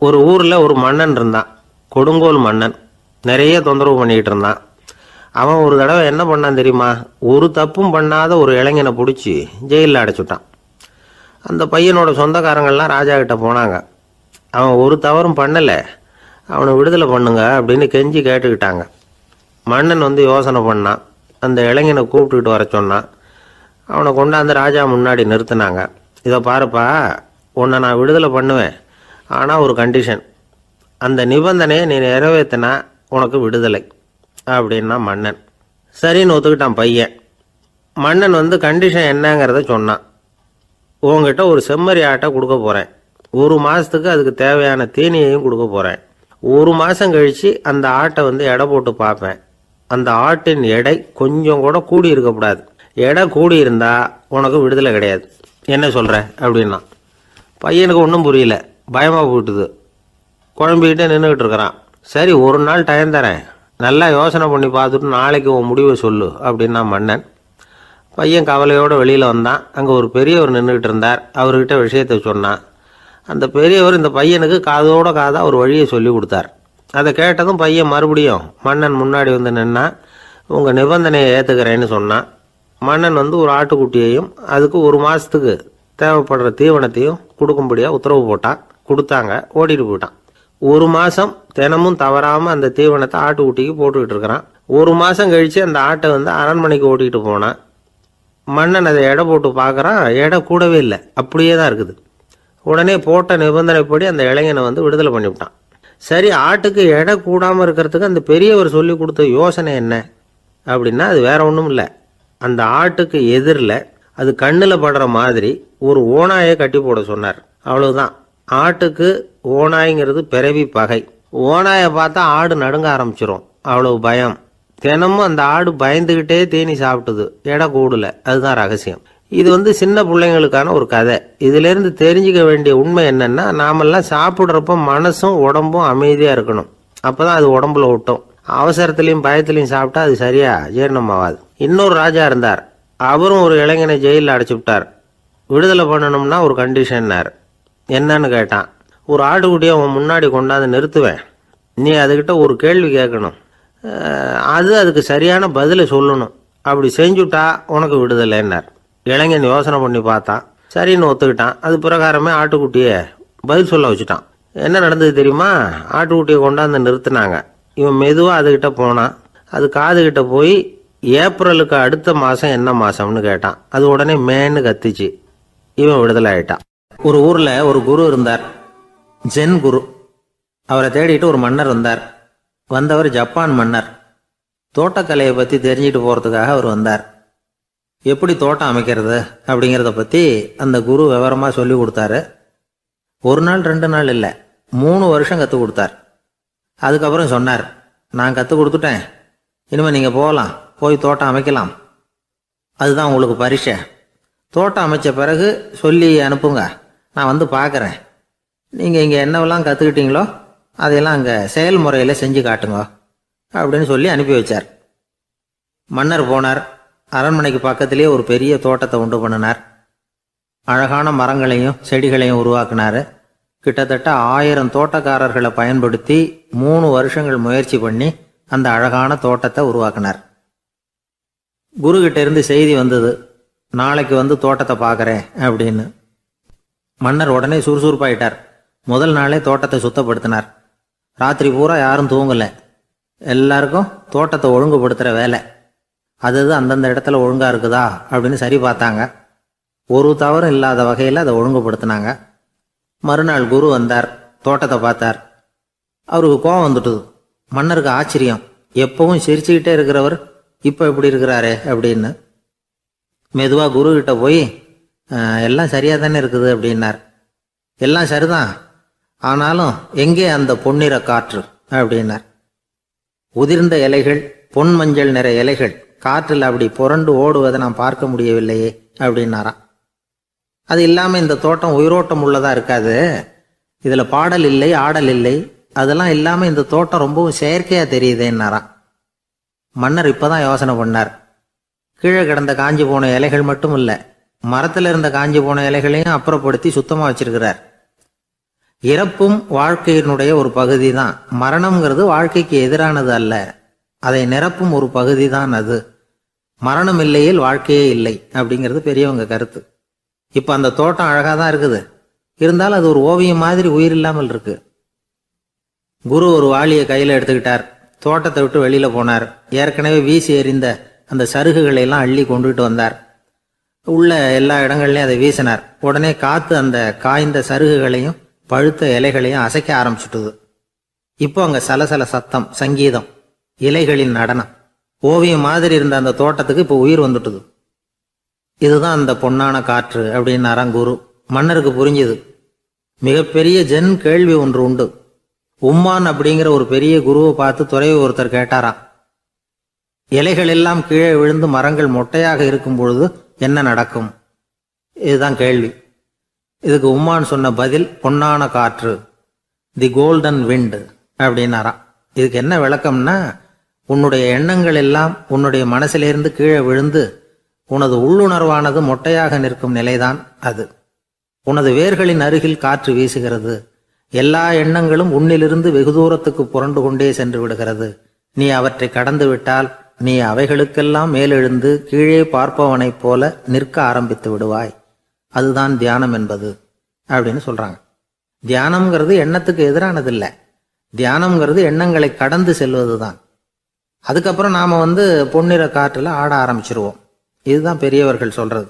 ஒரு ஊரில் ஒரு மன்னன் இருந்தான். கொடுங்கோல் மன்னன். நிறைய தொந்தரவு பண்ணிக்கிட்டு இருந்தான். அவன் ஒரு தடவை என்ன பண்ணான் தெரியுமா? ஒரு தப்பும் பண்ணாத ஒரு இளைஞனை பிடிச்சி ஜெயிலில் அடைச்சுட்டான். அந்த பையனோட சொந்தக்காரங்கள்லாம் ராஜா கிட்ட போனாங்க. அவன் ஒரு தவறும் பண்ணலை, அவனை விடுதலை பண்ணுங்க அப்படின்னு கெஞ்சி கேட்டுக்கிட்டாங்க. மன்னன் யோசனை பண்ணான். அந்த இளைஞனை கூப்பிட்டுக்கிட்டு வர சொன்னான். அவனை கொண்டாந்து ராஜா முன்னாடி நிறுத்தினாங்க. இதை பாருப்பா, உன்னை நான் விடுதலை பண்ணுவேன், ஆனால் ஒரு கண்டிஷன். அந்த நிபந்தனையை நீ நிறைவேற்றினா உனக்கு விடுதலை அப்படின்னா மன்னன். சரின்னு ஒத்துக்கிட்டான் பையன். மன்னன் கண்டிஷன் என்னங்கிறத சொன்னான். உங்ககிட்ட ஒரு செம்மறி ஆட்டை கொடுக்க போகிறேன். 1 மாதத்துக்கு அதுக்கு தேவையான தீனியையும் கொடுக்க போகிறேன். 1 மாதம் கழித்து அந்த ஆட்டை எடை போட்டு பார்ப்பேன். அந்த ஆட்டின் எடை கொஞ்சம் கூட கூடி இருக்கக்கூடாது. எடை கூடி இருந்தால் உனக்கு விடுதலை கிடையாது. என்ன சொல்கிற அப்படின்னா. பையனுக்கு ஒன்றும் புரியல, பயமாக போயிட்டுது. குழம்பிக்கிட்டே நின்றுக்கிட்டு இருக்கிறான். சரி, ஒரு நாள் டைம் தரேன், நல்லா யோசனை பண்ணி பார்த்துட்டு நாளைக்கு உன் முடிவை சொல்லு அப்படின்னா மன்னன். பையன் கவலையோடு வெளியில் வந்தான். அங்கே ஒரு பெரியவர் நின்றுக்கிட்டு இருந்தார். அவர்கிட்ட விஷயத்தை சொன்னான். அந்த பெரியவர் இந்த பையனுக்கு காதோட காதாக ஒரு வழியை சொல்லி கொடுத்தார். அதை கேட்டதும் பையன் மறுபடியும் மன்னன் முன்னாடி நின்னா, உங்கள் நிபந்தனையை ஏற்றுக்கிறேன்னு சொன்னான். மன்னன் ஒரு ஆட்டுக்குட்டியையும் அதுக்கு 1 மாதத்துக்கு தேவைப்படுற தீவனத்தையும் கொடுக்கும்படியாக உத்தரவு போட்டான். கொடுத்தாங்க. ஓடிட்டு போயிட்டான். 1 மாதம் தினமும் தவறாமல் அந்த தீவனத்தை ஆட்டுக்குட்டிக்கு போட்டுக்கிட்டு இருக்கிறான். 1 மாதம் கழித்து அந்த ஆட்டை அரண்மனைக்கு ஓட்டிகிட்டு போனான். மன்னன் அதை எடை போட்டு பார்க்குறான். எடை கூடவே இல்லை, அப்படியே தான் இருக்குது. உடனே போட்ட நிபந்தனைப்படி அந்த இளைஞனை விடுதலை பண்ணிவிட்டான். சரி, ஆட்டுக்கு எடை கூடாமல் இருக்கிறதுக்கு அந்த பெரியவர் சொல்லி கொடுத்த யோசனை என்ன அப்படின்னா, அது வேற ஒன்றும் இல்லை. அந்த ஆட்டுக்கு எதிரில் அது கண்ணில் படுற மாதிரி ஒரு ஓநாயை கட்டி போட சொன்னார். அவ்வளவுதான். ஆட்டுக்கு ஓநாய்ங்கிறது பிறவி பகை. ஓநாயை பார்த்தா ஆடு நடுங்க ஆரம்பிச்சிரும், அவ்வளவு பயம். தினமும் அந்த ஆடு பயந்துக்கிட்டே தேனி சாப்பிட்டுது, எடை கூடல. அதுதான் ரகசியம். இது சின்ன பிள்ளைங்களுக்கான ஒரு கதை. இதிலிருந்து தெரிஞ்சுக்க வேண்டிய உண்மை என்னன்னா, நாமெல்லாம் சாப்பிட்றப்ப மனசும் உடம்பும் அமைதியாக இருக்கணும். அப்போதான் அது உடம்புல ஒட்டும். அவசரத்துலையும் பயத்துலையும் சாப்பிட்டா அது சரியா ஜீரணமாகாது. இன்னொரு ராஜா இருந்தார். அவரும் ஒரு இளைஞனை ஜெயிலில் அடைச்சி விட்டார். விடுதலை பண்ணணும்னா ஒரு கண்டிஷன்னார். என்னன்னு கேட்டான். ஒரு ஆட்டுக்குட்டியை அவன் முன்னாடி கொண்டாந்து நிறுத்துவேன், நீ அதுக்கிட்ட ஒரு கேள்வி கேட்கணும், அதுக்கு சரியான பதிலை சொல்லணும். அப்படி செஞ்சுட்டா உனக்கு விடுதலைன்னார். இளைஞன் யோசனை பண்ணி பார்த்தான். சரின்னு ஒத்துக்கிட்டான். அது பிரகாரமே ஆட்டுக்குட்டியை பதில் சொல்ல வச்சுட்டான். என்ன நடந்தது தெரியுமா? ஆட்டுக்குட்டியை கொண்டாந்து நிறுத்தினாங்க. இவன் மெதுவாக அதுக்கிட்ட போனான். அது காதுகிட்ட போய் ஏப்ரலுக்கு அடுத்த மாதம் என்ன மாதம்னு கேட்டான். அது உடனே மேன்னு கத்திச்சு. இவன் விடுதலை ஆயிட்டான். ஒரு ஊரில் ஒரு குரு இருந்தார், ஜென் குரு. அவரை தேடிட்டு ஒரு மன்னர் வந்தார். வந்தவர் ஜப்பான் மன்னர். தோட்டக்கலையை பற்றி தெரிஞ்சுட்டு போகிறதுக்காக அவர் வந்தார். எப்படி தோட்டம் அமைக்கிறது அப்படிங்கிறத பற்றி அந்த குரு விவரமாக சொல்லி கொடுத்தாரு. 1 நாள் 2 நாள் இல்லை, 3 வருஷம் கற்றுக் கொடுத்தார். அதுக்கப்புறம் சொன்னார், நான் கற்றுக் கொடுத்துட்டேன், இனிமேல் நீங்கள் போகலாம், போய் தோட்டம் அமைக்கலாம். அதுதான் உங்களுக்கு பரிசை. தோட்டம் அமைச்ச பிறகு சொல்லி அனுப்புங்க, நான் பார்க்குறேன். நீங்கள் இங்கே என்னவெல்லாம் கற்றுக்கிட்டீங்களோ அதையெல்லாம் அங்கே செயல்முறையில் செஞ்சு காட்டுங்க அப்படின்னு சொல்லி அனுப்பி வச்சார். மன்னர் போனார். அரண்மனைக்கு பக்கத்திலே ஒரு பெரிய தோட்டத்தை உண்டு பண்ணினார். அழகான மரங்களையும் செடிகளையும் உருவாக்கினார். கிட்டத்தட்ட 1000 தோட்டக்காரர்களை பயன்படுத்தி 3 வருஷங்கள் முயற்சி பண்ணி அந்த அழகான தோட்டத்தை உருவாக்கினார். குருகிட்ட இருந்து செய்தி வந்தது, நாளைக்கு தோட்டத்தை பார்க்குறேன் அப்படின்னு. மன்னர் உடனே சுறுசுறுப்பாயிட்டார். முதல் நாளே தோட்டத்தை சுத்தப்படுத்தினார். ராத்திரி பூரா யாரும் தூங்கலை. எல்லாருக்கும் தோட்டத்தை ஒழுங்குபடுத்துகிற வேலை. அது அந்தந்த இடத்துல ஒழுங்காக இருக்குதா அப்படின்னு சரி பார்த்தாங்க. ஒரு தவறும் இல்லாத வகையில் அதை ஒழுங்குபடுத்தினாங்க. மறுநாள் குரு வந்தார். தோட்டத்தை பார்த்தார். அவருக்கு கோபம் வந்துட்டுது. மன்னருக்கு ஆச்சரியம், எப்பவும் சிரிச்சுக்கிட்டே இருக்கிறவர் இப்போ எப்படி இருக்கிறாரே அப்படின்னு. மெதுவாக குரு கிட்ட போய், எல்லாம் சரியாக தானே இருக்குது அப்படின்னார். எல்லாம் சரிதான், ஆனாலும் எங்கே அந்த பொன்னிற காற்று அப்படின்னார். உதிர்ந்த இலைகள், பொன் மஞ்சள் நிற இலைகள் காற்றில் அப்படி புரண்டு ஓடுவதை நான் பார்க்க முடியவில்லையே அப்படின்னாராம். அது இல்லாமல் இந்த தோட்டம் உயிரோட்டம் உள்ளதாக இருக்காது, இதில் பாடல் இல்லை, ஆடல் இல்லை, அதெல்லாம் இல்லாமல் இந்த தோட்டம் ரொம்பவும் செயற்கையாக தெரியுதேன்னாராம். மன்னர் இப்போதான் யோசனை பண்ணார். கீழே கிடந்த காஞ்சி போன இலைகள் மட்டும் இல்லை, மரத்தில் இருந்த காஞ்சி போன இலைகளையும் அப்புறப்படுத்தி சுத்தமாக வச்சிருக்கிறார். இறப்பும் வாழ்க்கையினுடைய ஒரு பகுதி தான். மரணம்ங்கிறது வாழ்க்கைக்கு எதிரானது அல்ல, அதை நிரப்பும் ஒரு பகுதி தான் அது. மரணம் இல்லையில் வாழ்க்கையே இல்லை அப்படிங்கிறது பெரியவங்க கருத்து. இப்ப அந்த தோட்டம் அழகா தான் இருக்குது, இருந்தாலும் அது ஒரு ஓவியம் மாதிரி உயிர் இல்லாமல் இருக்கு. குரு ஒரு வாளியை கையில எடுத்துக்கிட்டார், தோட்டத்தை விட்டு வெளியில போனார். ஏற்கனவே வீசி எறிந்த அந்த சருகுகளை எல்லாம் அள்ளி கொண்டுகிட்டு வந்தார். உள்ள எல்லா இடங்கள்லயும் அதை வீசினார். உடனே காத்து அந்த காய்ந்த சருகுகளையும் பழுத்த இலைகளையும் அசைக்க ஆரம்பிச்சுட்டுது. இப்போ அங்க சலசல சத்தம், சங்கீதம், இலைகளின் நடனம். ஓவியம் மாதிரி இருந்த அந்த தோட்டத்துக்கு இப்போ உயிர் வந்துட்டுது. இதுதான் அந்த பொன்னான காற்று அப்படின்னாராம் குரு. மன்னருக்கு புரிஞ்சுது. மிகப்பெரிய ஜென் கேள்வி ஒன்று உண்டு. உம்மான் அப்படிங்கிற ஒரு பெரிய குருவை பார்த்து துறவி ஒருத்தர் கேட்டாராம், இலைகள் எல்லாம் கீழே விழுந்து மரங்கள் மொட்டையாக இருக்கும் பொழுது என்ன நடக்கும்? இதுதான் கேள்வி. இதுக்கு உம்மான் சொன்ன பதில் பொன்னான காற்று, தி கோல்டன் விண்ட் அப்படின்னாராம். இதுக்கு என்ன விளக்கம்னா, உன்னுடைய எண்ணங்கள் எல்லாம் உன்னுடைய மனசிலிருந்து கீழே விழுந்து உனது உள்ளுணர்வானது மொட்டையாக நிற்கும் நிலைதான் அது. உனது வேர்களின் அருகில் காற்று வீசுகிறது. எல்லா எண்ணங்களும் உன்னிலிருந்து வெகு தூரத்துக்கு புரண்டு கொண்டே சென்று விடுகிறது. நீ அவற்றை கடந்து விட்டால் நீ அவைகளுக்கெல்லாம் மேலெழுந்து கீழே பார்ப்பவனைப் போல நிற்க ஆரம்பித்து விடுவாய். அதுதான் தியானம் என்பது அப்படின்னு சொல்றாங்க. தியானம்ங்கிறது எண்ணத்துக்கு எதிரானது இல்லை. தியானம்ங்கிறது எண்ணங்களை கடந்து செல்வதுதான். அதுக்கப்புறம் நாம பொன்னிற காற்றுல ஆட ஆரம்பிச்சிருவோம். இதுதான் பெரியவர்கள் சொல்றது.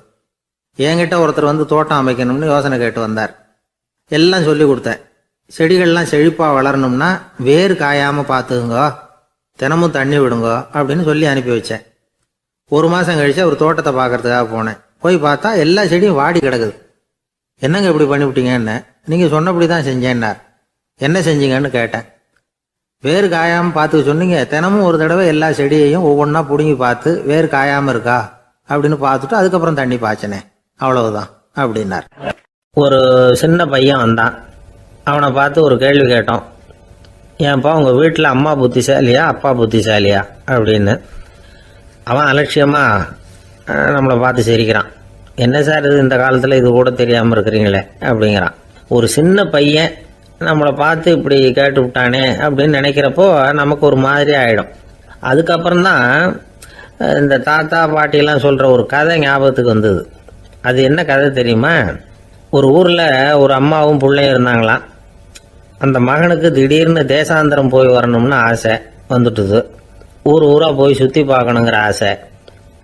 என்கிட்ட ஒருத்தர் தோட்டம் அமைக்கணும்னு யோசனை கேட்டு வந்தார். எல்லாம் சொல்லி கொடுத்தேன். செடிகள்லாம் செழிப்பா வளரணும்னா வேர் காயாம பார்த்துக்குங்க, தினமும் தண்ணி விடுங்க அப்படின்னு சொல்லி அனுப்பி வச்சேன். ஒரு மாசம் கழிச்சு அவர் தோட்டத்தை பார்க்கறதுக்காக போனேன். போய் பார்த்தா எல்லா செடியும் வாடி கிடக்குது. என்னங்க இப்படி பண்ணிவிட்டீங்கன்னு. நீங்க சொன்னபடிதான் செஞ்சேன்னார். என்ன செஞ்சீங்கன்னு கேட்டேன். வேர் காயாம பார்த்துக்க சொன்னீங்க, தினமும் ஒரு தடவை எல்லா செடியையும் ஒவ்வொன்றா பிடுங்கி பார்த்து வேர் காயாம இருக்கா அப்படின்னு பார்த்துட்டு அதுக்கப்புறம் தண்ணி பாய்ச்சனே, அவ்வளவுதான் அப்படின்னார். ஒரு சின்ன பையன் வந்தான். அவனை பார்த்து ஒரு கேள்வி கேட்டோம். ஏன்ப்பா உங்கள் வீட்டில் அம்மா புத்திசாலியா அப்பா புத்திசாலியா அப்படின்னு. அவன் அலட்சியமா நம்மளை பார்த்து சிரிக்கிறான். என்ன சார் இது, இந்த காலத்தில் இது கூட தெரியாமல் இருக்கிறீங்களே அப்படிங்கிறான். ஒரு சின்ன பையன் நம்மளை பார்த்து இப்படி கேட்டு விட்டானே அப்படின்னு நினைக்கிறப்போ நமக்கு ஒரு மாதிரி ஆகிடும். அதுக்கப்புறம்தான் இந்த தாத்தா பாட்டியெல்லாம் சொல்கிற ஒரு கதை ஞாபகத்துக்கு வந்தது. அது என்ன கதை தெரியுமா? ஒரு ஊரில் ஒரு அம்மாவும் பிள்ளையும் இருந்தாங்களாம். அந்த மகனுக்கு திடீர்னு தேசாந்திரம் போய் வரணும்னு ஆசை வந்துட்டுது. ஊராக போய் சுற்றி பார்க்கணுங்கிற ஆசை.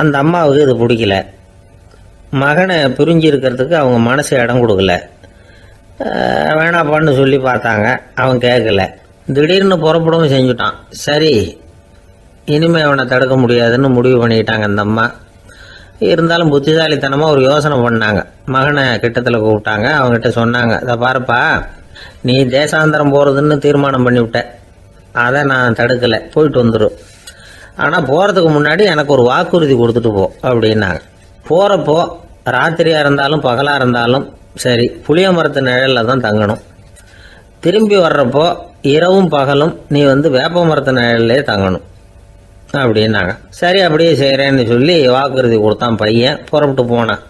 அந்த அம்மாவுக்கு இது பிடிக்கல. மகனை பிரிஞ்சு இருக்கிறதுக்கு அவங்க மனசு இடம் கொடுக்கல. வேணாப்பான்னு சொல்லி பார்த்தாங்க, அவன் கேட்கல. திடீர்னு புறப்படவும் செஞ்சுட்டான். சரி, இனிமேல் அவனை தடுக்க முடியாதுன்னு முடிவு பண்ணிக்கிட்டாங்க அந்த அம்மா. இருந்தாலும் புத்திசாலித்தனமாக ஒரு யோசனை பண்ணாங்க. மகனை கிட்டத்தில் கூப்பிட்டாங்க. அவங்ககிட்ட சொன்னாங்க, இதை பாருப்பா, நீ தேசாந்திரம் போகிறதுன்னு தீர்மானம் பண்ணிவிட்ட, அதை நான் தடுக்கலை, போயிட்டு வந்துடும். ஆனால் போகிறதுக்கு முன்னாடி எனக்கு ஒரு வாக்குறுதி கொடுத்துட்டு போ அப்படின்னாங்க. போகிறப்போ ராத்திரியாக இருந்தாலும் பகலாக இருந்தாலும் சரி புளிய மரத்து நிழலில் தான் தங்கணும். திரும்பி வர்றப்போ இரவும் பகலும் நீ வேப்ப மரத்து நிழல்லே தங்கணும் அப்படின்னாங்க. சரி அப்படியே செய்கிறேன்னு சொல்லி வாக்குறுதி கொடுத்தான் பையன். புறப்பட்டு போனான்.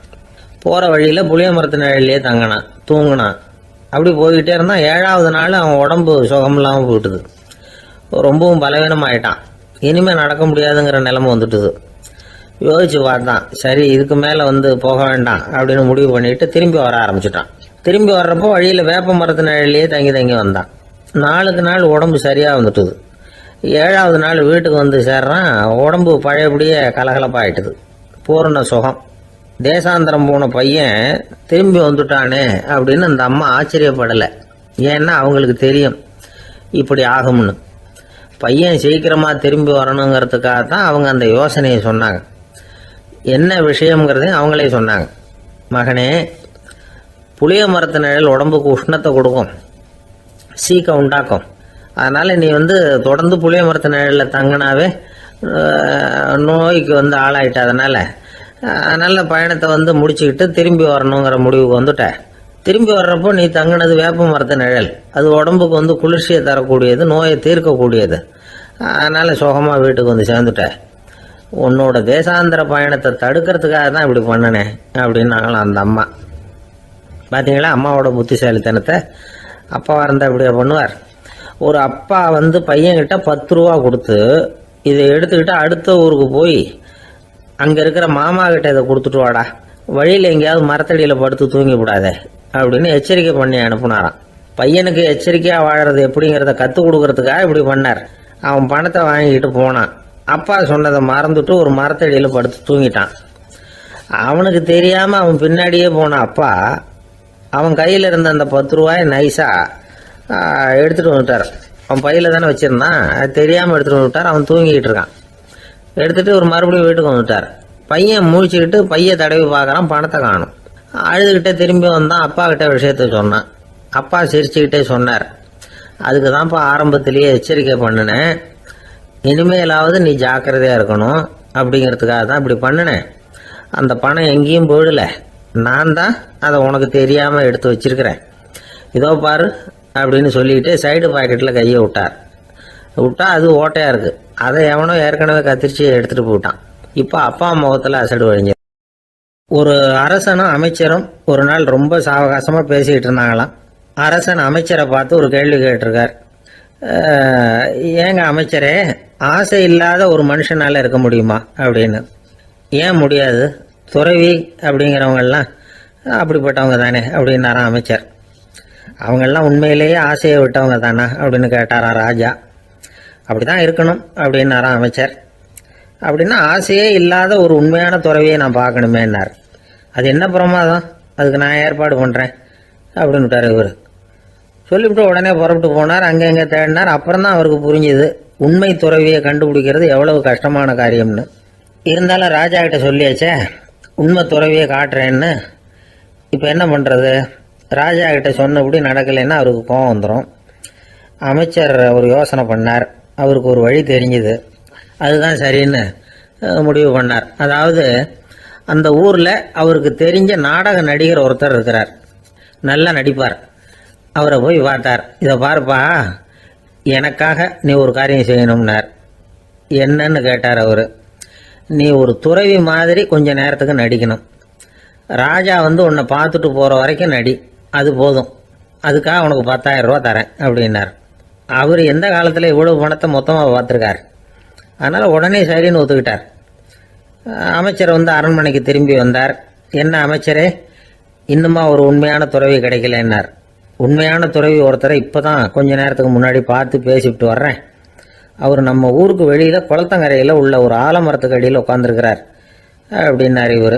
போகிற வழியில் புளிய மரத்து நிழல்லே தங்கினான், தூங்கினான். அப்படி போய்கிட்டே இருந்தான். 7வது நாள் அவன் உடம்பு சுகம் இல்லாமல் போயிட்டுது. ரொம்பவும் பலவீனமாயிட்டான். இனிமேல் நடக்க முடியாதுங்கிற நிலைமை வந்துட்டுது. யோசிச்சு பார்த்தான். சரி, இதுக்கு மேலே போக வேண்டாம் அப்படின்னு முடிவு பண்ணிட்டு திரும்பி வர ஆரம்பிச்சுட்டான். திரும்பி வர்றப்போ வழியில் வேப்ப மரத்து நிழல்லையே தங்கி வந்தான். நாளுக்கு நாள் உடம்பு சரியாக வந்துட்டுது. 7வது நாள் வீட்டுக்கு சேர்றான். உடம்பு பழையபடியே கலகலப்பாயிட்டுது. பூரண சுகம். தேசாந்திரம் போன பையன் திரும்பி வந்துட்டானே அப்படின்னு அந்த அம்மா ஆச்சரியப்படலை. ஏன்னா அவங்களுக்கு தெரியும் இப்படி ஆகும்னு. பையன் சீக்கிரமாக திரும்பி வரணுங்கிறதுக்காக தான் அவங்க அந்த யோசனையை சொன்னாங்க. என்ன விஷயங்கிறதையும் அவங்களே சொன்னாங்க. மகனே, புளிய மரத்து நிழல் உடம்புக்கு உஷ்ணத்தை கொடுக்கும், சீக்கம் உண்டாக்கும். அதனால் நீ தொடர்ந்து புளிய மரத்து நிழலில் தங்கினாவே நோய்க்கு ஆளாயிட்ட. அதனால் பயணத்தை முடிச்சுக்கிட்டு திரும்பி வரணுங்கிற முடிவுக்கு வந்துட்ட. திரும்பி வர்றப்போ நீ தங்கினது வேப்ப மரத்து நிழல். அது உடம்புக்கு குளிர்ச்சியை தரக்கூடியது, நோயை தீர்க்கக்கூடியது. அதனால் சுகமாக வீட்டுக்கு சேர்ந்துட்ட. உன்னோட தேசாந்திர பயணத்தை தடுக்கிறதுக்காக தான் இப்படி பண்ணினேன் அப்படின்னாங்களாம் அந்த அம்மா. பார்த்தீங்களா அம்மாவோட புத்திசாலித்தனத்தை? அப்பாவாக இருந்தால் இப்படியா பண்ணுவார்? ஒரு அப்பா வந்து பையன்கிட்ட 10 ரூபா கொடுத்து இதை எடுத்துக்கிட்டு அடுத்த ஊருக்கு போய் அங்கே இருக்கிற மாமா கிட்ட இதை கொடுத்துட்டு வாடா, வழியில் எங்கேயாவது மரத்தடியில் படுத்து தூங்கி விடாதே அப்படின்னு எச்சரிக்கை பண்ணி அனுப்புனாராம். பையனுக்கு எச்சரிக்கையாக வாழறது எப்படிங்கிறத கற்றுக் கொடுக்கறதுக்காக இப்படி பண்ணார். அவன் பணத்தை வாங்கிக்கிட்டு போனான். அப்பா சொன்னதை மறந்துட்டு ஒரு மரத்தடியில் படுத்து தூங்கிட்டான். அவனுக்கு தெரியாமல் அவன் பின்னாடியே போன அப்பா அவன் கையில் இருந்த அந்த 10 ரூபாயை நைஸாக எடுத்துகிட்டு வந்துட்டார். அவன் பையில் தானே வச்சுருந்தான், அது தெரியாமல் எடுத்துகிட்டு வந்துட்டார். அவன் தூங்கிக்கிட்டு இருக்கான். எடுத்துகிட்டு ஒரு மறுபடியும் வீட்டுக்கு வந்துட்டார். பையன் முழிச்சுக்கிட்டு பையை தடவி பார்க்குறான், பணத்தை காணும். அழுதுகிட்டே திரும்பி வந்தான். அப்பா கிட்ட விஷயத்த சொன்னான். அப்பா சிரிச்சுக்கிட்டே சொன்னார், அதுக்கு தான்ப்பா ஆரம்பத்திலேயே எச்சரிக்கை பண்ணினேன், இனிமேலாவது நீ ஜாக்கிரதையாக இருக்கணும் அப்படிங்கிறதுக்காக தான் இப்படி பண்ணினேன். அந்த பணம் எங்கேயும் போயிடல, நான் தான் அதை உனக்கு தெரியாமல் எடுத்து வச்சிருக்கிறேன். இதோ பாரு அப்படின்னு சொல்லிட்டு சைடு பாக்கெட்டில் கையை விட்டா அது ஓட்டையாக இருக்குது. அதை எவனோ ஏற்கனவே கத்திரிச்சு எடுத்துகிட்டு போயிட்டான். இப்போ அப்பா முகத்தில் அசடு வழிஞ்சு. ஒரு அரசனும் அமைச்சரும் ஒரு நாள் ரொம்ப சாவகாசமாக பேசிக்கிட்டு இருந்தாங்களாம். அரசன் அமைச்சரை பார்த்து ஒரு கேள்வி கேட்டிருக்கார். ஏங்க அமைச்சரே, ஆசை இல்லாத ஒரு மனுஷனால் இருக்க முடியுமா அப்படின்னு. ஏன் முடியாது, துறவி அப்படிங்கிறவங்கெல்லாம் அப்படிப்பட்டவங்க தானே அப்படின்னாராம் அமைச்சர். அவங்கெல்லாம் உண்மையிலேயே ஆசையை விட்டவங்க தானா அப்படின்னு கேட்டாரா ராஜா. அப்படி தான் இருக்கணும் அப்படின்னாராம் அமைச்சர். அப்படின்னா ஆசையே இல்லாத ஒரு உண்மையான துறவியை நான் பார்க்கணுமேன்னார். அது என்ன பிரமாதம், அதுக்கு நான் ஏற்பாடு பண்ணுறேன் அப்படின்னு விட்டார் இவர். சொல்லிவிட்டு உடனே புறப்பட்டு போனார். அங்கே எங்கே தேடினார். அப்புறம் தான் அவருக்கு புரிஞ்சுது உண்மை துறவியை கண்டுபிடிக்கிறது எவ்வளவு கஷ்டமான காரியம்னு. இருந்தாலும் ராஜா கிட்ட சொல்லியாச்சே உண்மை துறவியை காட்டுறேன்னு. இப்போ என்ன பண்ணுறது? ராஜா கிட்ட சொன்னபடி நடக்கலைன்னா அவருக்கு கோபம் வந்துடும். அமைச்சர் ஒரு யோசனை பண்ணார். அவருக்கு ஒரு வழி தெரிஞ்சுது. அதுதான் சரின்னு முடிவு பண்ணார். அதாவது அந்த ஊரில் அவருக்கு தெரிஞ்ச நாடக நடிகர் ஒருத்தர் இருக்கிறார், நல்லா நடிப்பார். அவரை போய் பார்த்தார். இதை பாருப்பா, எனக்காக நீ ஒரு காரியம் செய்யணும்னார். என்னன்னு கேட்டார் அவர். நீ ஒரு துறவி மாதிரி கொஞ்ச நேரத்துக்கு நடிக்கணும். ராஜா வந்து உன்னை பார்த்துட்டு போகிற வரைக்கும் நடி, அது போதும். அதுக்காக உனக்கு 10,000 ரூபா தரேன் அப்படின்னார். அவர் எந்த காலத்தில் இவ்வளவு பணத்தை மொத்தமாக பார்த்துருக்கார். அதனால் உடனே சரின்னு ஒத்துக்கிட்டார். அமைச்சர் வந்து அரண்மனைக்கு திரும்பி வந்தார். என்ன அமைச்சரே, இன்னுமா ஒரு உண்மையான துறவி கிடைக்கலன்னார். உண்மையான துறவி ஒருத்தரை இப்போ தான் கொஞ்ச நேரத்துக்கு முன்னாடி பார்த்து பேசிவிட்டு வர்றேன். அவர் நம்ம ஊருக்கு வெளியில் குளத்தங்கரையில் உள்ள ஒரு ஆலமரத்துக்கு அடியில் உட்காந்துருக்கிறார் அப்படின்னார் இவர்.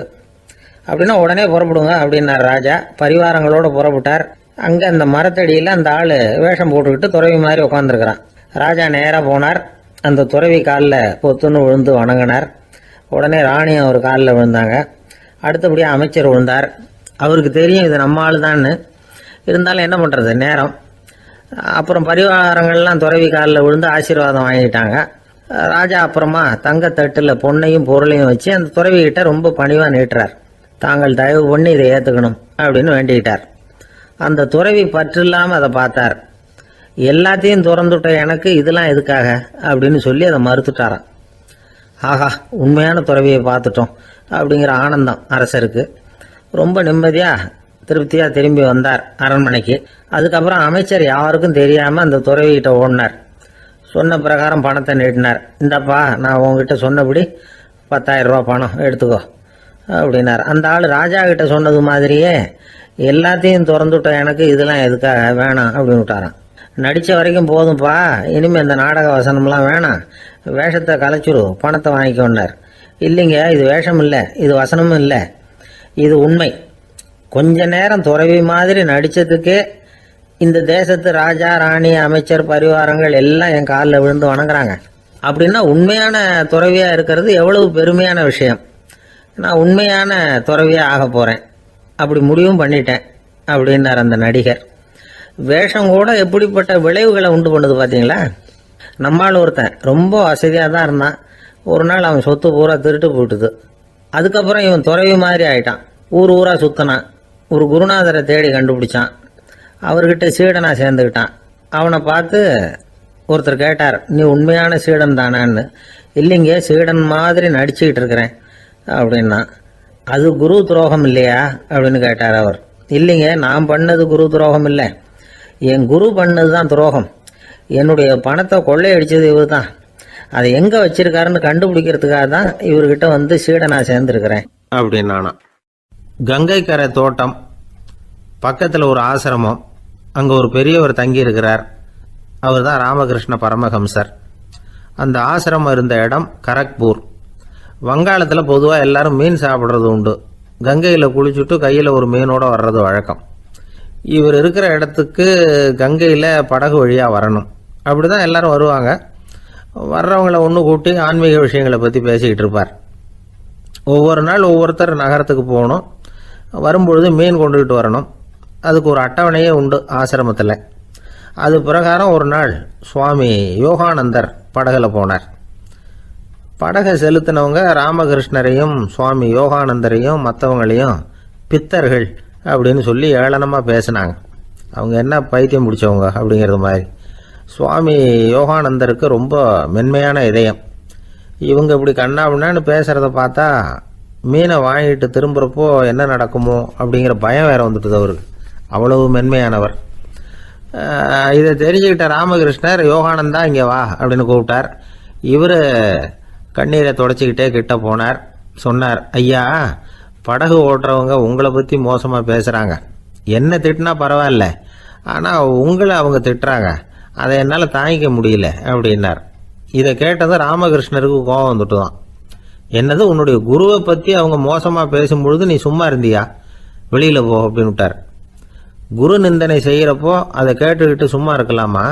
அப்படின்னா உடனே புறப்படுங்க அப்படின்னார் ராஜா. பரிவாரங்களோடு புறப்பட்டார். அங்கே அந்த மரத்தடியில் அந்த ஆள் வேஷம் போட்டுக்கிட்டு துறவி மாதிரி உட்காந்துருக்கிறான். ராஜா நேராக போனார். அந்த துறவி காலில் பொத்துன்னு விழுந்து வணங்கினார். உடனே ராணியும் அவர் காலில் விழுந்தாங்க. அடுத்தபடியாக அமைச்சர் விழுந்தார். அவருக்கு தெரியும் இது நம்ம ஆள் தான்னு. இருந்தாலும் என்ன பண்ணுறது, நேரம். அப்புறம் பரிவாரங்கள்லாம் துறவி காலில் விழுந்து ஆசீர்வாதம் வாங்கிட்டாங்க. ராஜா அப்புறமா தங்கத்தட்டில் பொண்ணையும் பொருளையும் வச்சு அந்த துறவிகிட்ட ரொம்ப பணிவாக நீட்டுறார். தாங்கள் தயவு பண்ணி இதை ஏற்றுக்கணும் அப்படின்னு வேண்டிக்கிட்டார். அந்த துறவி பற்று இல்லாமல் அதை பார்த்தார். எல்லாத்தையும் திறந்துட்ட எனக்கு இதெல்லாம் எதுக்காக அப்படின்னு சொல்லி அதை மறுத்துட்டாராம். ஆஹா, உண்மையான துறவியை பார்த்துட்டோம் அப்படிங்கிற ஆனந்தம் அரசருக்கு. ரொம்ப நிம்மதியாக திருப்தியாக திரும்பி வந்தார் அரண்மனைக்கு. அதுக்கப்புறம் அமைச்சர் யாருக்கும் தெரியாமல் அந்த துறவிகிட்ட ஓடினார். சொன்ன பிரகாரம் பணத்தை நீட்டினார். இந்தப்பா, நான் உங்ககிட்ட சொன்னபடி 10,000 ரூபா பணம் எடுத்துக்கோ அப்படின்னார். அந்த ஆள் ராஜா கிட்ட சொன்னது மாதிரியே எல்லாத்தையும் திறந்துட்ட எனக்கு இதெல்லாம் எதுக்காக வேணாம் அப்படின்னு விட்டாராம். நடித்த வரைக்கும் போதும்ப்பா, இனிமேல் இந்த நாடக வசனம்லாம் வேணாம், வேஷத்தை கலைச்சிரு, பணத்தை வாங்கிக்கொண்டார். இல்லைங்க, இது வேஷம் இல்லை, இது வசனமும் இல்லை, இது உண்மை. கொஞ்ச நேரம் துறவி மாதிரி நடித்ததுக்கே இந்த தேசத்து ராஜா, ராணி, அமைச்சர், பரிவாரங்கள் எல்லாம் என் காலில் விழுந்து வணங்குறாங்க. அப்படின்னா உண்மையான துறவியாக இருக்கிறது எவ்வளவு பெருமையான விஷயம். நான் உண்மையான துறவியாக ஆக போகிறேன், அப்படி முடிவும் பண்ணிட்டேன் அப்படின்னார் அந்த நடிகர். வேஷம் கூட எப்படிப்பட்ட விளைவுகளை உண்டு பண்ணுது பார்த்தீங்களா. நம்மால் ஒருத்தன் ரொம்ப வசதியாக தான் இருந்தான். ஒரு நாள் அவன் சொத்து பூரா திருட்டு போட்டுது. அதுக்கப்புறம் இவன் துறவி மாதிரி ஆயிட்டான். ஊர் ஊராக சுற்றினான். ஒரு குருநாதரை தேடி கண்டுபிடிச்சான். அவர்கிட்ட சீடனாக சேர்ந்துக்கிட்டான். அவனை பார்த்து ஒருத்தர் கேட்டார், நீ உண்மையான சீடன் தானான்னு. இல்லைங்க, சீடன் மாதிரி நடிச்சுக்கிட்டு இருக்கிறேன் அப்படின்னா. அது குரு துரோகம் இல்லையா அப்படின்னு கேட்டார் அவர். இல்லைங்க, நான் பண்ணது குரு துரோகம் இல்லை. என் குரு பண்ணது தான் துரோகம். என்னுடைய பணத்தை கொள்ளையடிச்சது இவர் தான். அதை எங்கே வச்சிருக்காருன்னு கண்டுபிடிக்கிறதுக்காக தான் இவர்கிட்ட வந்து சீடனா சேர்ந்துருக்கிறேன் அப்படின்னானா. கங்கை கரை தோட்டம் பக்கத்தில் ஒரு ஆசிரமம், அங்கே ஒரு பெரியவர் தங்கி இருக்கிறார். அவர் தான் ராமகிருஷ்ண பரமஹம்சர். அந்த ஆசிரமம் இருந்த இடம் கரக்பூர். வங்காளத்தில் பொதுவாக எல்லாரும் மீன் சாப்பிட்றது உண்டு. கங்கையில் குளிச்சுட்டு கையில் ஒரு மீனோட வர்றது வழக்கம். இவர் இருக்கிற இடத்துக்கு கங்கையில் படகு வழியாக வரணும். அப்படி தான் எல்லாரும் வருவாங்க. வர்றவங்கள ஒன்று கூட்டி ஆன்மீக விஷயங்களை பற்றி பேசிக்கிட்டு இருப்பார். ஒவ்வொரு நாள் ஒவ்வொருத்தர் நகரத்துக்கு போகணும். வரும்பொழுது மீன் கொண்டுகிட்டு வரணும். அதுக்கு ஒரு அட்டவணையே உண்டு ஆசிரமத்தில். அது பிரகாரம் ஒரு நாள் சுவாமி யோகானந்தர் படகில் போனார். படகை செலுத்தினவங்க ராமகிருஷ்ணரையும் சுவாமி யோகானந்தரையும் மற்றவங்களையும் பித்தர்கள் அப்படின்னு சொல்லி ஏளனமாக பேசினாங்க. அவங்க என்ன பைத்தியம் பிடிச்சவங்க அப்படிங்கிறது மாதிரி. சுவாமி யோகானந்தருக்கு ரொம்ப மென்மையான இதயம். இவங்க இப்படி கண்ணாபின்னான்னு பேசுகிறத பார்த்தா மீனை வாங்கிட்டு திரும்புகிறப்போ என்ன நடக்குமோ அப்படிங்கிற பயம் வேற வந்துட்டுது அவருக்கு. அவ்வளவு மென்மையானவர். இதை தெரிஞ்சுக்கிட்ட ராமகிருஷ்ணர் யோகானந்தா இங்கே வா அப்படின்னு கூப்பிட்டார். இவர் கண்ணீரை தொடச்சிக்கிட்டே கிட்ட போனார். சொன்னார், ஐயா, படகு ஓட்டுறவங்க உங்களை பற்றி மோசமாக பேசுகிறாங்க. என்ன திட்டினா பரவாயில்ல, ஆனால் உங்களை அவங்க திட்டுறாங்க. அதை என்னால் தாங்கிக்க முடியல அப்படின்னார். இதை கேட்டதும் ராமகிருஷ்ணருக்கு கோபம் வந்துட்டு தான். என்னது, உன்னுடைய குருவை பற்றி அவங்க மோசமாக பேசும்பொழுது நீ சும்மா இருந்தியா? வெளியில் போ அப்படின்னு விட்டார். குரு நிந்தனை செய்கிறப்போ அதை கேட்டுக்கிட்டு சும்மா இருக்கலாமா?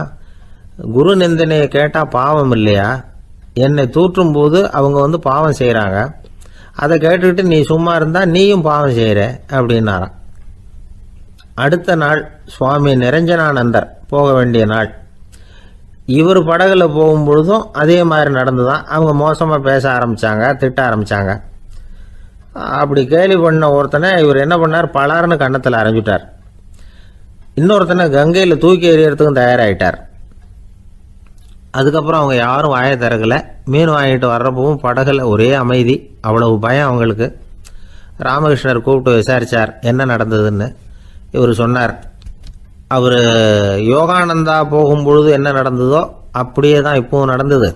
குரு நிந்தனையை கேட்டால் பாவம் இல்லையா? என்னை தூற்றும் போது அவங்க வந்து பாவம் செய்கிறாங்க. அதை கேட்டுக்கிட்டு நீ சும்மா இருந்தால் நீயும் பாவம் செய்கிற அப்படின்னாராம். அடுத்த நாள் சுவாமி நிரஞ்சனானந்தர் போக வேண்டிய நாள். இவர் படகுல போகும்பொழுதும் அதே மாதிரி நடந்துதான். அவங்க மோசமாக பேச ஆரம்பித்தாங்க, திட்ட ஆரம்பித்தாங்க. அப்படி கேலி பண்ண ஒருத்தனை இவர் என்ன பண்ணார், பலார்னு கன்னத்தில் அரைஞ்சிட்டார். இன்னொருத்தனை கங்கையில் தூக்கி எறியறதுக்கும் தயாராகிட்டார். அதுக்கப்புறம் அவங்க யாரும் வாயை திறக்கலை. மீன் வாங்கிட்டு வர்றப்பவும் படகுல ஒரே அமைதி. அவ்வளவு பயம் அவங்களுக்கு. ராமகிருஷ்ணர் கூப்பிட்டு விசாரித்தார் என்ன நடந்ததுன்னு. இவர் சொன்னார், அவர் யோகானந்தா போகும்பொழுது என்ன நடந்ததோ அப்படியே தான் இப்பவும் நடந்தது.